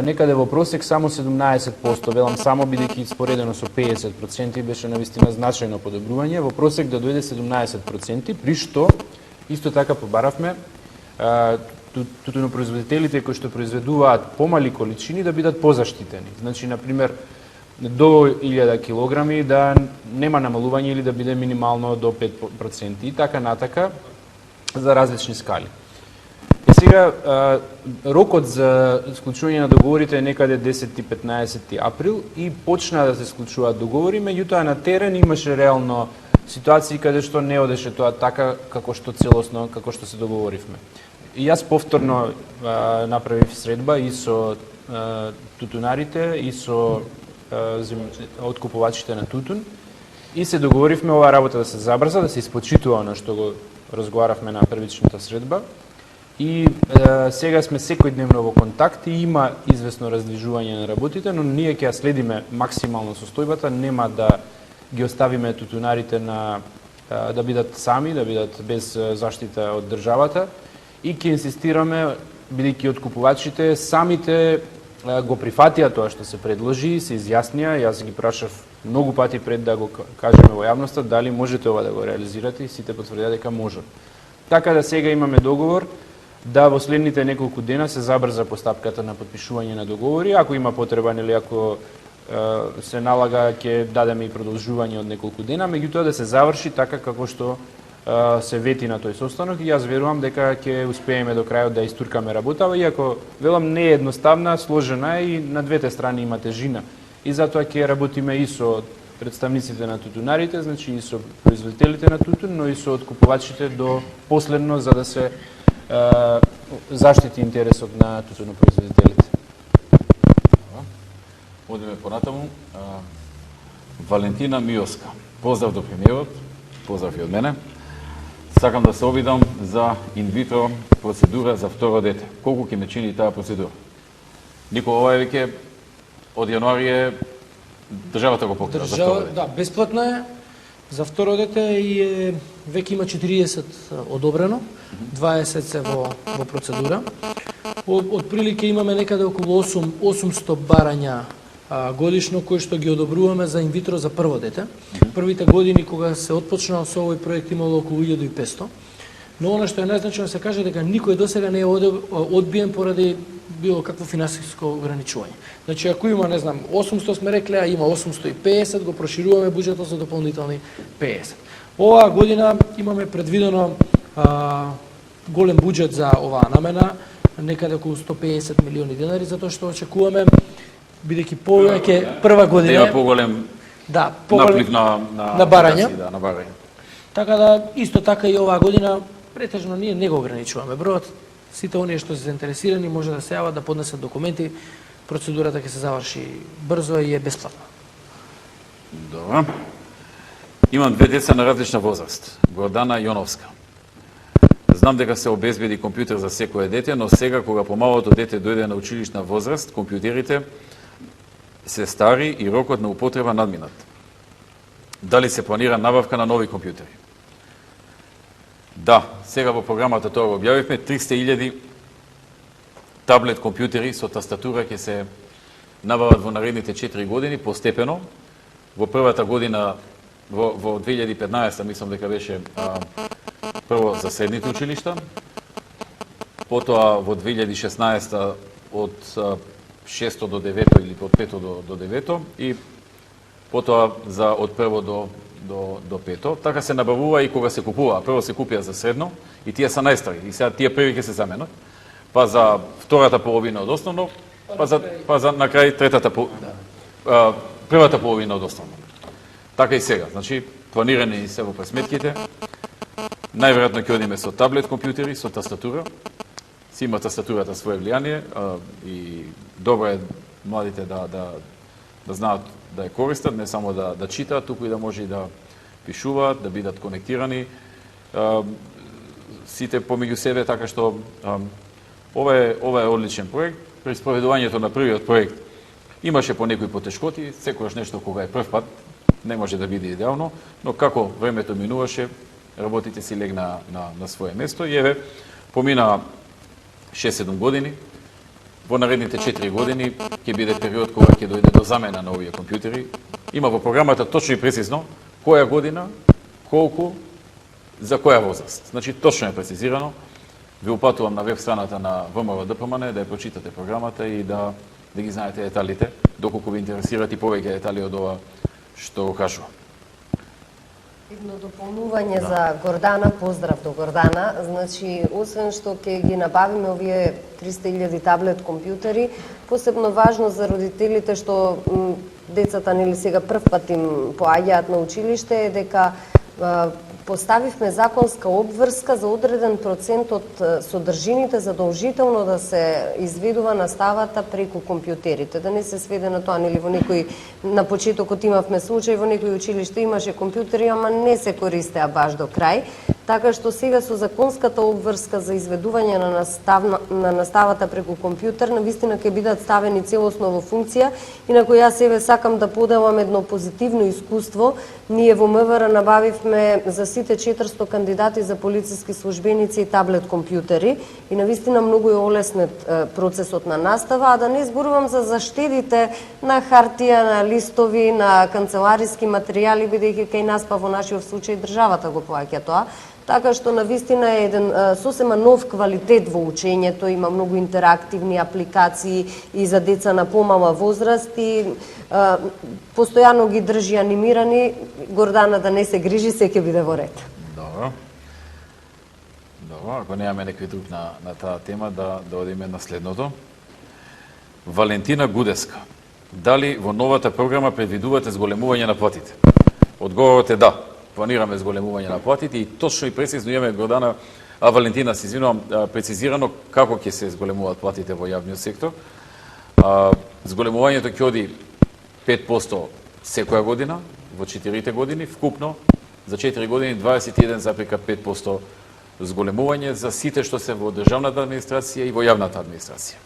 некаде во просек само 17%, велам само бидејќи споредено со 50% беше навистина значајно подобрување, во просек да дојде 17%, при што исто така побаравме тутунопроизводителите кои што произведуваат помали количини да бидат позаштитени. Значи, например, до 1000 килограми да нема намалување или да биде минимално до 5% и така натака за различни скали. И сега, рокот за склучување на договорите е некаде 10-15 април и почна да се склучуваат договори, меѓутоа на терен имаше реално ситуации каде што не одеше тоа така како што целосно, како што се договоривме. И јас повторно направив средба и со тутунарите и со откупувачите на тутун и се договоривме оваа работа да се забрза, да се испочитува она што го разговаравме на првичната средба И сега сме секојдневно во контакт и има известно раздвижување на работите, но ние ќе ја следиме максимално состојбата, нема да ги оставиме тутунарите на да бидат сами, да бидат без заштита од државата и ќе инсистираме, бидејќи откупувачите самите го прифатија тоа што се предложи, се изјаснија, јас ги прашав многу пати пред да го кажеме во јавноста дали можете ова да го реализирате и сите потврдија дека можат. Така да сега имаме договор да во следните неколку дена се забрза постапката на подпишување на договори, ако има потреба, нели ако се налага ќе дадеме и продолжување од неколку дена, меѓутоа да се заврши така како што се вети на тој состанок и јас верувам дека ќе успееме до крајот да истуркаме работава, иако велам не е едноставна, сложена и на двете страни има тежина. И затоа ќе работиме и со представниците на тутунарите, значи и со производителите на тутун, но и со откупувачите до последно за да се заштити интересот на тутунопроизводителите. Одиме понатаму. Валентина Миоска. Поздрав до премиерот, поздрав и од мене. Сакам да се обидам за инвитро процедура за второ дете. Колку ќе ме чини таа процедура? Никој ова е веќе од јануари е државата го покрива за второ дете. Да, бесплатно е за второ дете и веќе има 40 одобрено, 20 се во процедура. Од прилика имаме некаде околу 800 барања годишно кои што ги одобруваме за инвитро за прво дете. Првите години кога се отпочнал со овој проект имало околу 1500. Но она што е најзначено се каже дека никој досега не е одбиен поради било какво финансиско ограничување. Значи ако има, не знам, 800 сме рекле, а има 850, го прошируваме буџетот со дополнителни 50. Оваа година имаме предвидено голем буџет за оваа намена, некаде околу 150 милиони денари, затоа што очекуваме бидејќи повеќе прва година да има поголем наплив на барања. Да, на барања. Така да исто така и оваа година претежно ние не го ограничуваме бројот. Сите оние што се заинтересирани може да се јават да поднесат документи. Процедурата ќе се заврши брзо и е бесплатна. Добро. Имам две деца на различна возраст. Гордана Јоновска. Знам дека се обезбеди компјутер за секое дете, но сега кога помалото дете дојде на училишна возраст, компјутерите се стари и рокот на употреба надминат. Дали се планира набавка на нови компјутери? Да, сега во програмата тоа го објавивме, 300.000 таблет компјутери со тастатура ќе се набават во наредните 4 години постепено. Во првата година, во 2015, мислам дека беше прво за средните училишта, потоа во 2016 од 6 до 9 или од 5 до 9 и потоа за од прво до 5. Така се набавува и кога се купува. Прво се купија за средно и тие се најстари. И сега тие први ќе се заменат. Па за втората половина од основно, па за на крај првата половина од основно. Така и сега. Значи планирани се во пресметките. Најверојатно ќе одиме со таблет компјутери, со тастатура. Си има тастатурата своје влијание и добро е младите да знаат да ја користат, не само да читаат, туку и да може и да пишуваат, да бидат конектирани сите помеѓу себе, така што ова е одличен проект. При спроведувањето на првиот проект имаше по некои потешкоти, секогаш нешто кога е прв пат не може да биде идеално, но како времето минуваше, работите си легна на свое место и еве помина 6-7 години. Во наредните 4 години ќе биде период кога ќе дојде до замена на овие компјутери. Има во програмата точно и прецизно која година, колку, за која возраст. Значи точно е прецизирано. Ви упатувам на веб страната на ВМРО ДПМН да ја прочитате програмата и да ги знаете деталите, доколку ви интересираат и повеќе детали од ова што го кажувам. Едно дополнување за Гордана, поздрав до Гордана. Значи, освен што ќе ги набавиме овие 300.000 таблет компјутери, посебно важно за родителите што децата нели сега прв пат им поаѓаат на училиште е дека поставивме законска обврска за одреден процент од содржините задолжително да се изведува наставата преку компјутерите, да не се сведе на тоа, нели во некои на почетокот имавме случај во некои училишта имаше компјутери, ама не се користеа баш до крај. така што сега со законската обврска за изведување на наставата преку компјутер, навистина ќе бидат ставени целосно во функција, инаку јас себе сакам да поделам едно позитивно искуство. Ние во МВР набавивме за сите 400 кандидати за полициски службеници и таблет компјутери и навистина многу е олеснет процесот на настава, а да не зборувам за заштедите на хартија, на листови, на канцелариски материјали, бидејќи кај нас па во нашиот случај државата го плаќа тоа. Така што навистина е еден сосема нов квалитет во учењето, има многу интерактивни апликации и за деца на помала возраст и постојано ги држи анимирани. Гордана да не се грижи, се ќе биде во ред. Добро. Добро, ако немаме некој друг на таа тема, да одиме на следното. Валентина Гудеска. Дали во новата програма предвидувате зголемување на платите? Одговорот е да. Планираме зголемување на платите и точно и прецизно имаме, Гордана, Валентина, се извинувам, прецизирано како ќе се зголемуваат платите во јавниот сектор. Зголемувањето ќе оди 5% секоја година, во 4 години, вкупно за 4 години 21,5% зголемување за сите што се во државната администрација и во јавната администрација.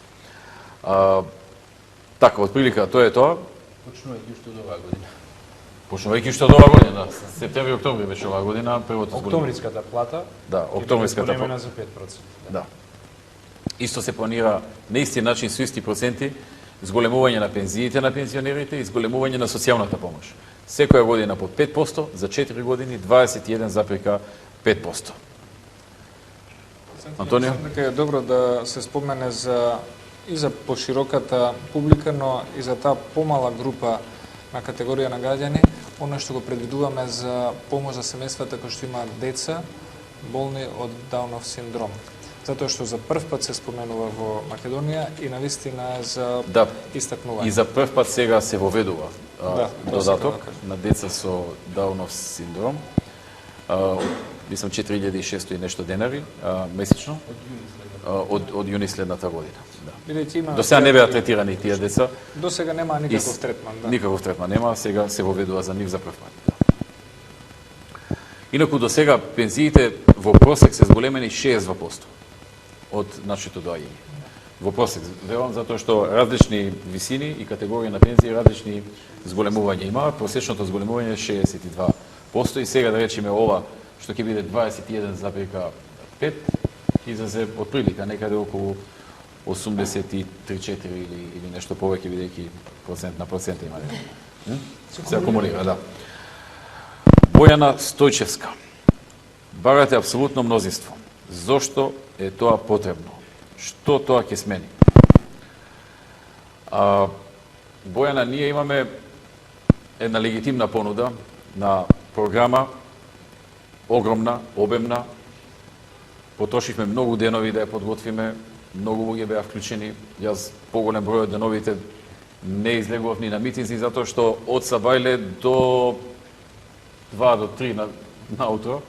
Така, отприлика, тоа е тоа. Почнувајќи уште од оваа година. Почнувајќи што од оваа година, септември, октомври беше оваа година, првото зголемување. Октомвриската плата Да, октомвриската плата за 5%. Да. Исто се планира на исти начин со исти проценти зголемување на пензиите на пензионерите и зголемување на социјалната помош. Секоја година по 5%, за 4 години 21,5%. Антонио? Дека е добро да се спомене и за пошироката публика, но и за таа помала група на категорија на граѓани, оно што го предвидуваме за помош за семејствата кои што имаат деца болни од Даунов синдром. Затоа што за прв пат се споменува во Македонија и навистина за истакнување. И за прв пат сега се воведува додаток да на деца со Даунов синдром. Мислам 4600 и нешто денари месечно од јуни следната година. До сега не беа третирани тие деца. До сега нема никаков третман. Никаков третман нема, сега се воведува за нив за прв пат. Инаку до сега пензиите во просек се зголемени 62% од нашето доаѓање. Во просек, верувам, затоа што различни висини и категории на пензии различни зголемувања имаат. Просечното зголемување е 62% и сега да речеме ова што ќе биде 21,5 излезе од прилика некаде околу 83-4 или нешто повеќе, бидејќи процент на процент има. Се акумулира, да. Бојана Стојчевска. Барате апсолутно мнозинство. Зошто е тоа потребно? Што тоа ќе смени? Бојана, ние имаме една легитимна понуда на програма, огромна, обемна. Потрошивме многу денови да ја подготвиме, многу луѓе беа вклучени. Јас поголем број од деновите не излегував ни на митинзи, затоа што од Сабајле до 2 до 3 наутро,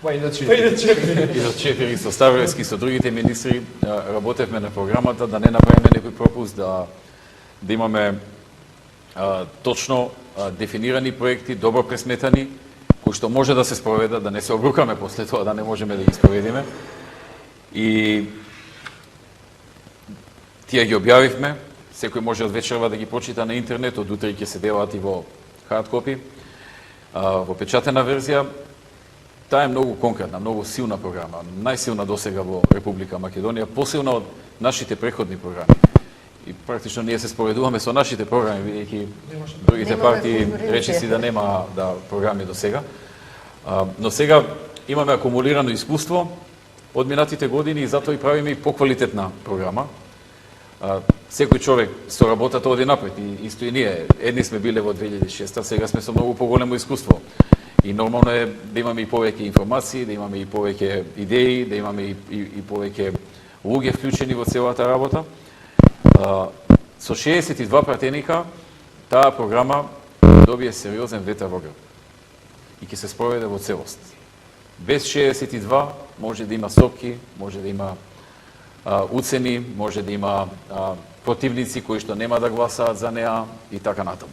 И до 4 со Ставровски, со другите министри работевме на програмата да не направиме некој пропуст, да имаме точно дефинирани проекти, добро пресметани, кои што може да се спроведат, да не се обрукаме после тоа, да не можеме да ги спроведиме. И тие ги објавивме, секој може од вечерва да ги прочита на интернет, од утре ќе се делат и во hard copy, во печатена верзија. Таа е многу конкретна, многу силна програма, најсилна досега во Република Македонија, посилна од нашите преходни програми. И практично ние се споредуваме со нашите програми, бидејќи другите партии речиси да нема програми до сега. Но сега имаме акумулирано искуство од минатите години и затоа и правиме и поквалитетна програма. Секој човек со работата оди напред и исто и ние. Едни сме биле во 2006, сега сме со многу поголемо искуство. И нормално е да имаме и повеќе информации, да имаме и повеќе идеи, да имаме и повеќе луѓе вклучени во целата работа. Со 62 пратеника таа програма добие сериозен ветер во грб и ќе се спроведе во целост. Без 62 може да има сопки, може да има уцени, може да има противници кои што нема да гласаат за неа и така натаму.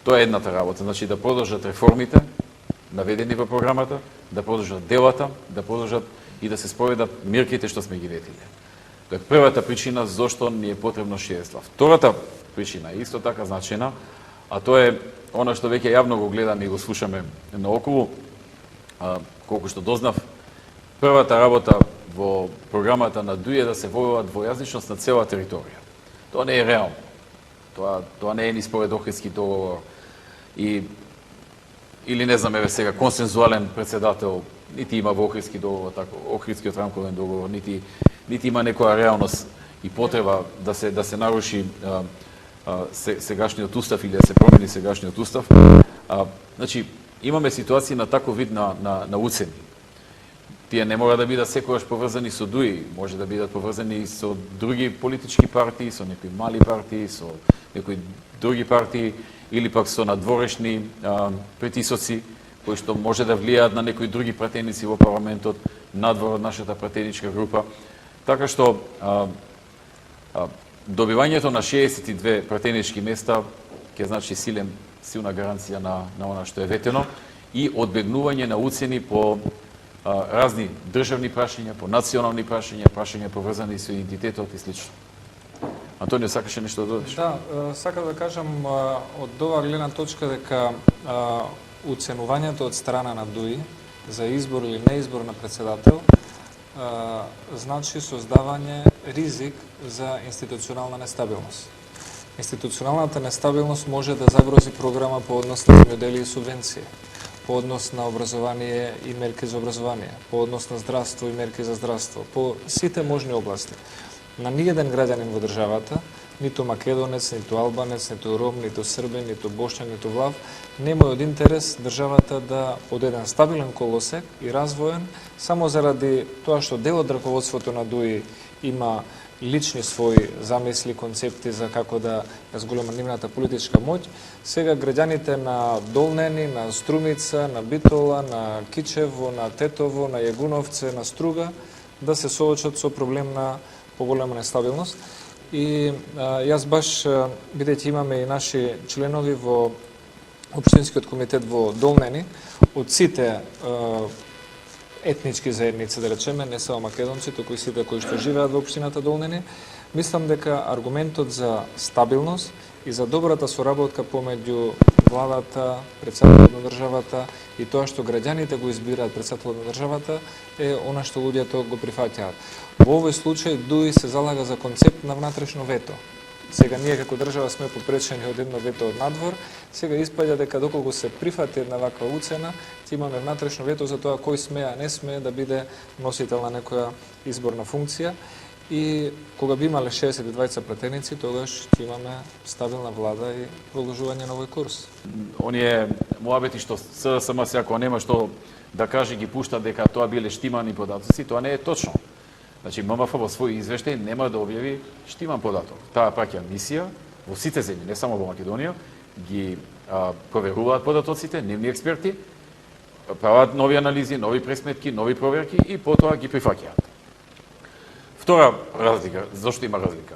Тоа е едната работа, значи да продолжат реформите наведени во програмата, да продолжат делата, да продолжат и да се спроведат мерките што сме ги ветиле. Тоа е првата причина зошто ни е потребно 60. Втората причина е исто така значена, а тоа е она што веќе јавно го гледаме и го слушаме наоколу. Колку што дознав, првата работа во програмата на ДУИ е да се војува двојазичност на цела територија. Тоа не е реално. Тоа не е ни според Охридски договор или не знам, еве сега, консензуален председател, нити има во Охридски договор, така, Охридскиот рамковен договор, нити има некоја реалност и потреба да се наруши сегашниот устав или да се промени сегашниот устав. Значи, имаме ситуации на таков вид на уцени. Тие не мора да бидат секогаш поврзани со ДУИ, може да бидат поврзани со други политички партии, со некои мали партии, со некои други партии, или пак со надворешни притисоци, кои што може да влијаат на некои други пратеници во парламентот, надвор од нашата пратеничка група. Така што добивањето на 62 пратенички места ќе значи силна гаранција на она што е ветено и одбегнување на уцени по разни државни прашања, по национални прашања поврзани со идентитетот и слично. Антонио, сакаше нешто да додадеш? Да, сакам да кажам од оваа гледна точка дека уценувањето од страна на ДУИ за избор или неизбор на председател значи создавање ризик за институционална нестабилност. Институционалната нестабилност може да загрози програма по однос на земјоделие и субвенција, по однос на образование и мерки за образование, по однос на здравство и мерки за здравство, по сите можни области. На ниеден граѓанин во државата, ниту македонец, ниту албанец, ниту ром, ниту србен, ниту бошќан, ниту влав, нема од интерес државата да од еден стабилен колосек и развоен, само заради тоа што дел од раководството на ДУИ има лични своји замисли, концепти за како да ја зголема нивната политичка моќ, сега граѓаните на Долнени, на Струмица, на Битола, на Кичево, на Тетово, на Јагуновце, на Струга, да се соочат со проблем на поголема нестабилност. И јас баш, бидејќи имаме и наши членови во Општинскиот комитет во Долнени, од сите етнички заедници, да речеме, не само македонци, туку и сите кои што живеат во општината Долнени, мислам дека аргументот за стабилност и за добрата соработка помеѓу владата, председателот на државата и тоа што граѓаните го избираат председателот на државата е она што луѓето го прифаќаат. Во овој случај ДУИ се залага за концепт на внатрешно вето. Сега ние како држава сме попречени од едно вето од надвор, сега испаѓа дека доколку се прифати една ваква уцена, ќе имаме внатрешно вето за тоа кој смее, а не смее да биде носител на некоја изборна функција. И кога би имале 62 пратеници, тогаш ќе имаме стабилна влада и продолжување на овој курс. Оние муабети што СДСМ ако нема што да каже, ги пушта дека тоа биле штимани податоци, тоа не е точно. Значи, ММФ во свој извештај нема да објави штиман податок. Таа праќа мисија во сите земји, не само во Македонија, ги проверуваат податоците, нивни експерти, прават нови анализи, нови пресметки, нови проверки и потоа ги прифаќаат. Втора разлика, зашто има разлика?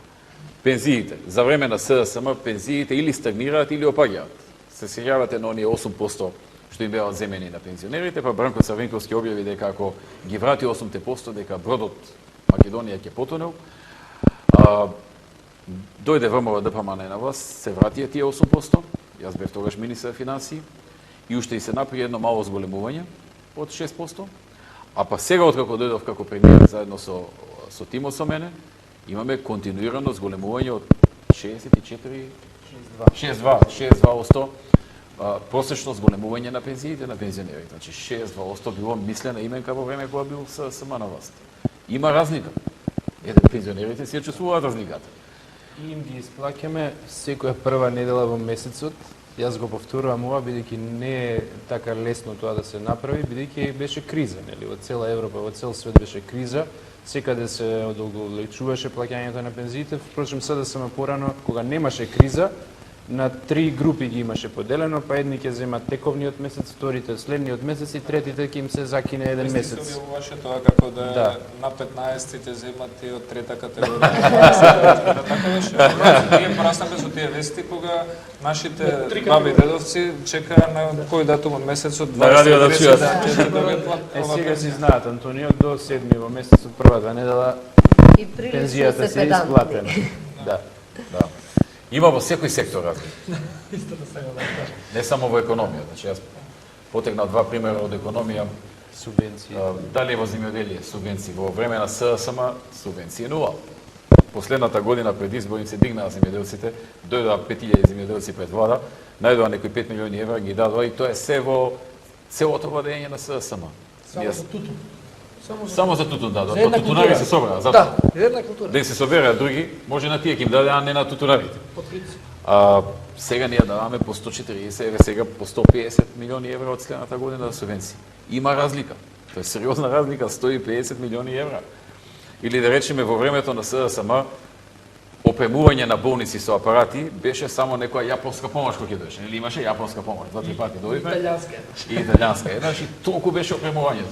Пензиите. За време на СДСМ пензиите или стагнираат или опаѓаат. Се сеќавате на оние 8% што им беа земени на пензионерите, па Бранко Црвенковски објави дека ако ги врати 8%, дека бродот Македонија ќе потонел. Дојде ВМРО ДПМН на власт, се вратија тие 8%, јас бев тогаш министар финансии, и уште и се направи едно мало зголемување од 6%, а па сега откако дојдов како премиер заедно со тимот со мене, имаме континуирано зголемување од 62% просечно зголемување на пензиите на пензионерите. Значи 62% било мислена именка во време кога бил СДСМ на власт. Има разлика. Пензионерите си ја чувствуваат разликата. И им ги исплаќаме секоја прва недела во месецот. Јас го повторувам ова, бидејќи не е така лесно тоа да се направи, бидејќи беше криза, нели? Во цела Европа, во цел свет беше криза. Секаде се одолголечуваше плаќањето на пензиите. Впрочем, СДСМ порано, кога немаше криза, на 3 групи ги имаше поделено, па едни ќе земат тековниот месец, вторите следниот месец и третите ќе им се закине еден месец. Вие објавуваше тоа како да, Да. на 15-тите земат и од трета категорија. Така беше. Ние пораснавме со тие вести кога нашите баби и дедовци чекаа на кој датум од месецот На радио да 20-30 чујат. да ќе добијат Сега си знаат, Антонио, до 7 во месецот, првата недела, И прилично пензијата се се педантни. исплатена. Да. Да. Има во секој сектор разлика. Не само во економија. Значи, јас потегнав два примера од економија. Субвенции. Дали во земјоделие субвенции, во време на ССМ субвенции нула. Последната година пред изборите се дигнаа земјоделците, дојдоа 5000 земјоделци пред влада, најдоа некои 5 милиони евра, ги дадоа и тоа е се во целото владење на ССМ. Само за тутун. Само за тутун дадоа. За една Па тутунари култура. се собраа, Да, затоа. една култура. Да се собереа други, може на тие ќе им даде, а не на тутунарите. По принцип. Сега ние даваме по 140, еве сега по 150 милиони евра од следната година за субвенции. Има разлика. Тоа е сериозна разлика, 150 милиони евра. Или да речеме во времето на СДСМ, опремување на болници со апарати беше само некоја јапонска помош кој ќе дојде. Или имаше јапонска помош, 2-3 пати дојдовме. Италијанска. И италијанска. Еднаш и толку беше опремувањето.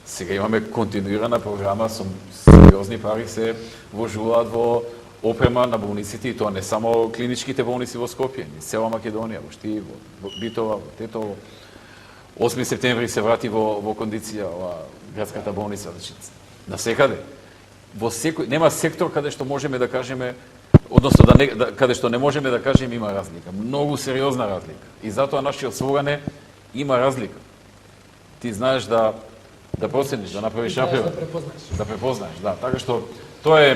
Сега имаме континуирана програма со сериозни пари се вложуваат во опрема на болниците, и тоа не само клиничките болници во Скопје, ни цела Македонија, во Штип, во Битола, во Тетово. 8 септември се врати во кондиција ова градската болница, значи насекаде. Во секој нема сектор каде што можеме да кажеме, односно каде што не можеме да кажеме има разлика, многу сериозна разлика. И затоа нашиот слоган е има разлика. Ти знаеш да процениш, да направиш напред, Да препознаеш. да препознаеш, да. Така што тоа е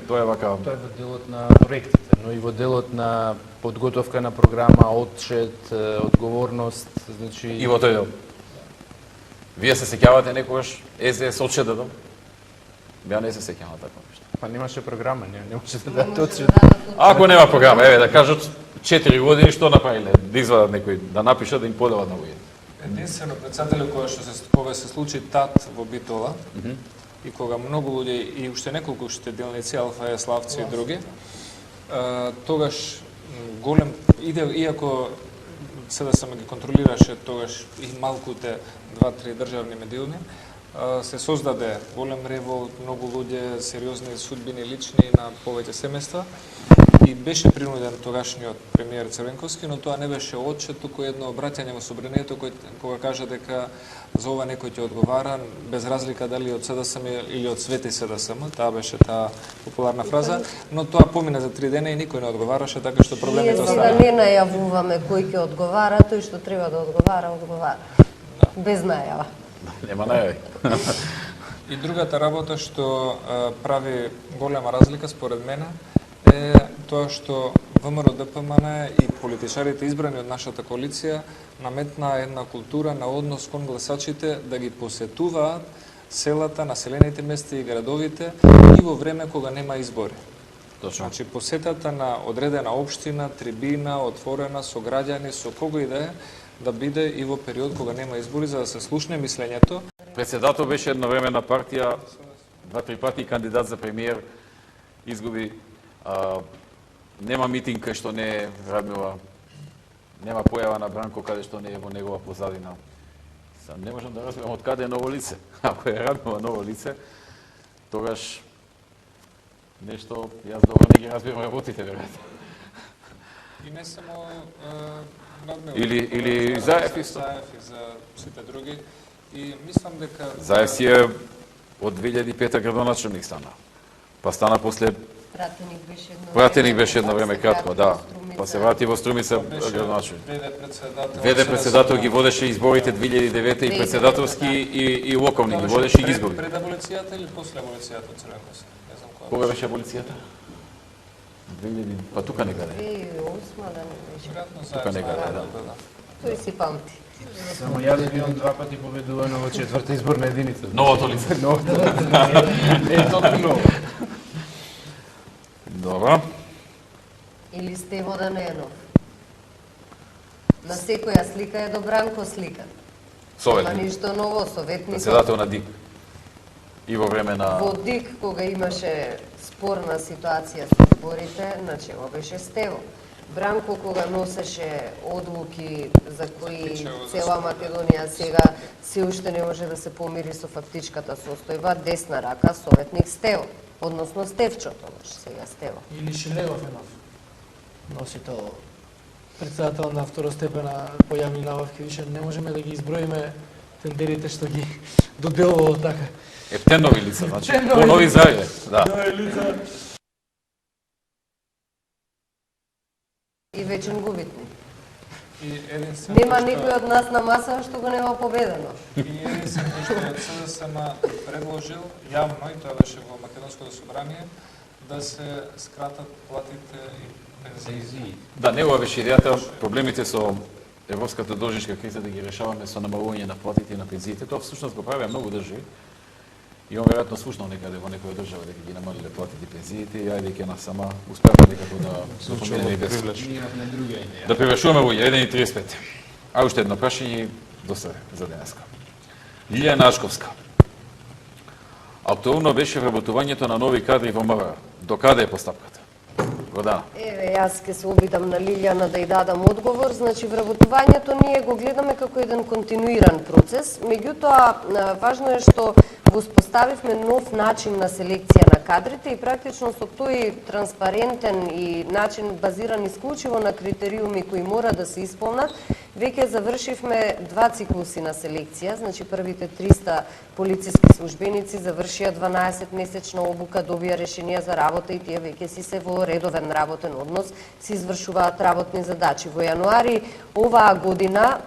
вака. Тоа е во делот на проектите, но и во делот на подготовка на програма, отчет, одговорност, значи И во тој дел. Вие се сеќавате некогаш СДС отчет да дам? Ја не се сеќавам на такво нешто. па немаше програма, не можеше да дадете отчет. Ако нема програма, еве да кажат 4 години што направиле, да извадат некој, да напишат, да им поделат на луѓе. Единствено председателю кога се случи ТАТ во Битола и кога многу луѓе и уште неколку делници, Алфа и Славци и други, тогаш голем иако СДСМ ги контролираше тогаш и малкуте 2-3 државни медиуми, се создаде голем револт, многу луѓе, сериозни судбини лични на повеќе семејства и беше принуден тогашниот премиер Црвенковски, но тоа не беше отчет, туку едно обраќање во собранието кога кажа дека за ова некој ќе одговара, без разлика дали од СДСМ или од Свети СДСМ, таа беше таа популарна фраза, но тоа помина за 3 дена и никој не одговараше, така што Ние проблемите за да остана. не најавуваме кој ќе одговара, тој што треба да одговара, одговара. Без најава. Нема најави. И другата работа што прави голема разлика според мене е тоа што ВМРО ДПМН и политичарите избрани од нашата коалиција наметна една култура на однос кон гласачите да ги посетуваат селата, населените места и градовите и во време кога нема избори. Точно. Значи посетата на одредена општина, трибина, отворена со граѓани, со кого и да биде и во период кога нема избори за да се слушне мислењето. Председател беше едно време на партија, 2-3 пати кандидат за премиер, изгуби. Нема митинг кај што не раднува, нема појава на Бранко каде што не е во негова позадина. Сам не можам да разберам од каде е ново лице. Ако е раднува ново лице, тогаш нешто, јас добро не ги разбирам работите, веројатно. И не само Радмил, Или Заев исто. Заев и за сите други. И мислам дека Заев си е од 2005 градоначелник стана. Па стана после пратеник беше едно време кратко, да. Па се врати во Струмица градоначелник. Веде председател ги водеше изборите 2009 и председателски и локални ги водеше и ги изгуби. Пред аболицијата или после аболицијата од Црвенковски? Не знам кога. Кога беше аболицијата? 2000, па тука некаде. 2008 да не беше. Веројатно Тука Заев некаде, знае, да. Тој си памти. Само ја да бидам 2 пати победувано во 4-та изборна единица. Новото лице. Новото лице. Не толку ново. Добро. Или Стево Даненов. На секоја слика е Добранко слика. Нема Советник. ништо ново, советник. Председател на ДИК. И во време на... Во ДИК, кога имаше спорна ситуација со зборите, на чело беше Стево. Бранко кога носеше одлуки за кои Фактичево, за цела Македонија сега се уште не може да се помири со фактичката состојба, десна рака советник Стево, односно Стевчо тогаш, сега Стево. Или Шилегов е нов носител, председател на второстепена по јавни набавки, више не можеме да ги изброиме тендерите што ги доделувало така. Те нови лица, значи, Те нови по нови зајаве, да. лица. И вечен губитни. И еден се Нема никој од нас на маса што го нема победено. И еден се што СДСМ предложил јавно, и тоа беше во Македонското собрание, да се скратат платите и пензии. Да, негова беше идејата, проблемите со европската должничка криза да ги решаваме со намалување на платите и на пензиите. Тоа всушност го правеа многу држави. И он веројатно слушнал некаде во некоја држава дека ги намалиле платите и пензиите и ајде ќе нас сама успеаме некако да поминеме и без. Да превршуваме во 1:35. А уште едно прашање доста за денеска. Лилијана Ашковска. Актуелно беше вработувањето на нови кадри во МВР. До каде е постапката? Гордана. Еве, јас ќе се обидам на Лилијана да ја дадам одговор. Значи, вработувањето ние го гледаме како еден континуиран процес. Меѓутоа, важно е што воспоставивме нов начин на селекција на кадрите и практично со тој транспарентен и начин базиран исклучиво на критериуми кои мора да се исполнат, веќе завршивме 2 циклуси на селекција. Значи, првите 300 полициски службеници завршија 12-месечна обука, добија решенија за работа и тие веќе си се во редовен работен однос, се извршуваат работни задачи. Во јануари оваа година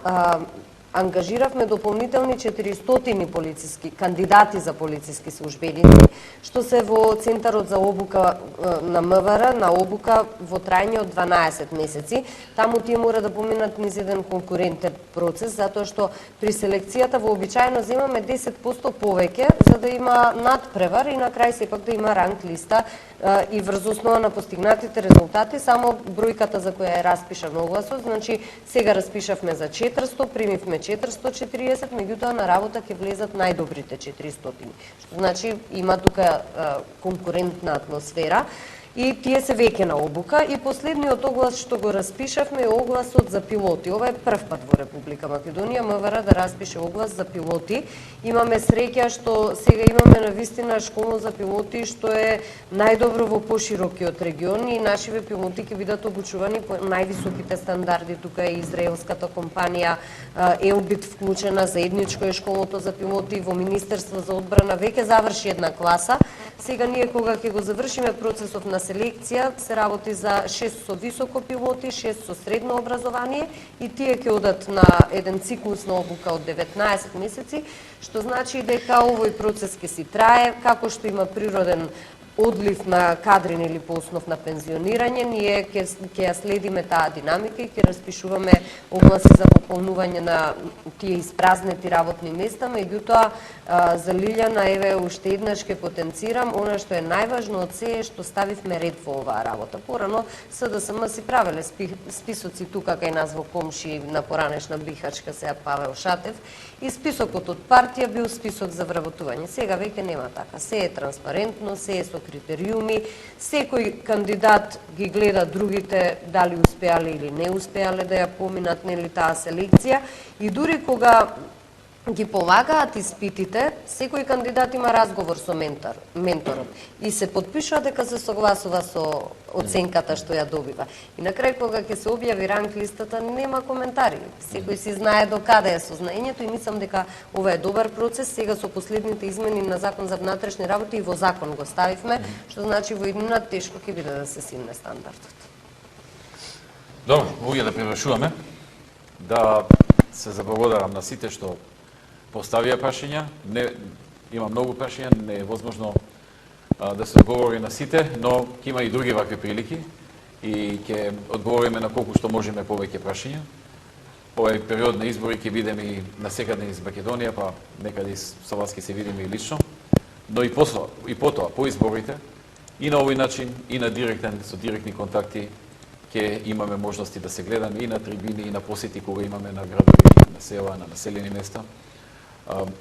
ангажиравме дополнителни 400 полициски кандидати за полициски службеници, што се во Центарот за обука на МВР, на обука во трајање од 12 месеци. Таму тие мора да поминат низ еден конкурентен процес, затоа што при селекцијата вообичаено земаме 10% повеќе, за да има надпревар и на крај сепак да има ранг листа и врз основа на постигнатите резултати, само бројката за која е распишан огласот, значи сега распишавме за 400, примивме 440, меѓутоа на работа ќе влезат најдобрите 400. Што значи има тука конкурентна атмосфера. И тие се веќе на обука. И последниот оглас што го распишавме е огласот за пилоти. Ова е прв пат во Република Македонија МВР да распише оглас за пилоти. Имаме среќа што сега имаме навистина школа за пилоти што е најдобро во поширокиот регион и нашиве пилоти ќе бидат обучувани по највисоките стандарди. Тука е израелската компанија Елбит вклучена, заедничко е школото за пилоти во Министерство за одбрана веќе заврши една класа. Сега ние кога ќе го завршиме процесот на селекција, се работи за 6 со високо пилоти, 6 со средно образование и тие ќе одат на еден циклус на обука од 19 месеци, што значи дека овој процес ќе си трае, како што има природен одлив на кадрин или по основ на пензионирање, ние ќе ја следиме таа динамика и ќе распишуваме огласи за пополнување на тие испразнети работни места. Меѓутоа, за Лилјана, еве, уште еднаш ќе потенцирам, она што е најважно од се е што ставивме ред во оваа работа. Порано СДСМ си правеле списоци тука кај нас во Комши на поранешна Бихачка, сега Павел Шатев, и списокот од партија бил список за вработување. Сега веќе нема така. Се е транспарентно, се е со критериуми, секој кандидат ги гледа другите дали успеале или не успеале да ја поминат нели таа селекција и дури кога ги полагаат испитите, секој кандидат има разговор со менторот и се потпишува дека се согласува со оценката што ја добива. И на крај кога ќе се објави ранг листата нема коментари. Секој си знае до каде е сознанието и мислам дека ова е добар процес. Сега со последните измени на Закон за внатрешни работи и во закон го ставивме, што значи во иднина тешко ќе биде да се симне стандардот. Добро, овие да превршуваме. Да се заблагодарам на сите што поставија прашања. Има многу прашања, не е возможно да се одговори на сите, но ќе има и други вакви прилики и ќе одговориме на колку што можеме повеќе прашања. Овој период на избори ќе бидеме и насекаде из Македонија, па некаде со вас ќе се видиме и лично, но и потоа, по изборите, и на овој начин, и на директен, со директни контакти, ќе имаме можности да се гледаме и на трибини, и на посети кога имаме на градови, на села, на населени места.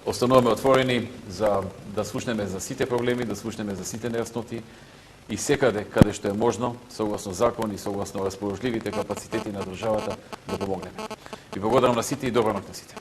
Остануваме отворени за да слушнеме за сите проблеми, да слушнеме за сите нејасноти и секаде каде што е можно, согласно закон и согласно расположливите капацитети на државата, да помогнеме. И благодарам на сите и добра ноќ на сите.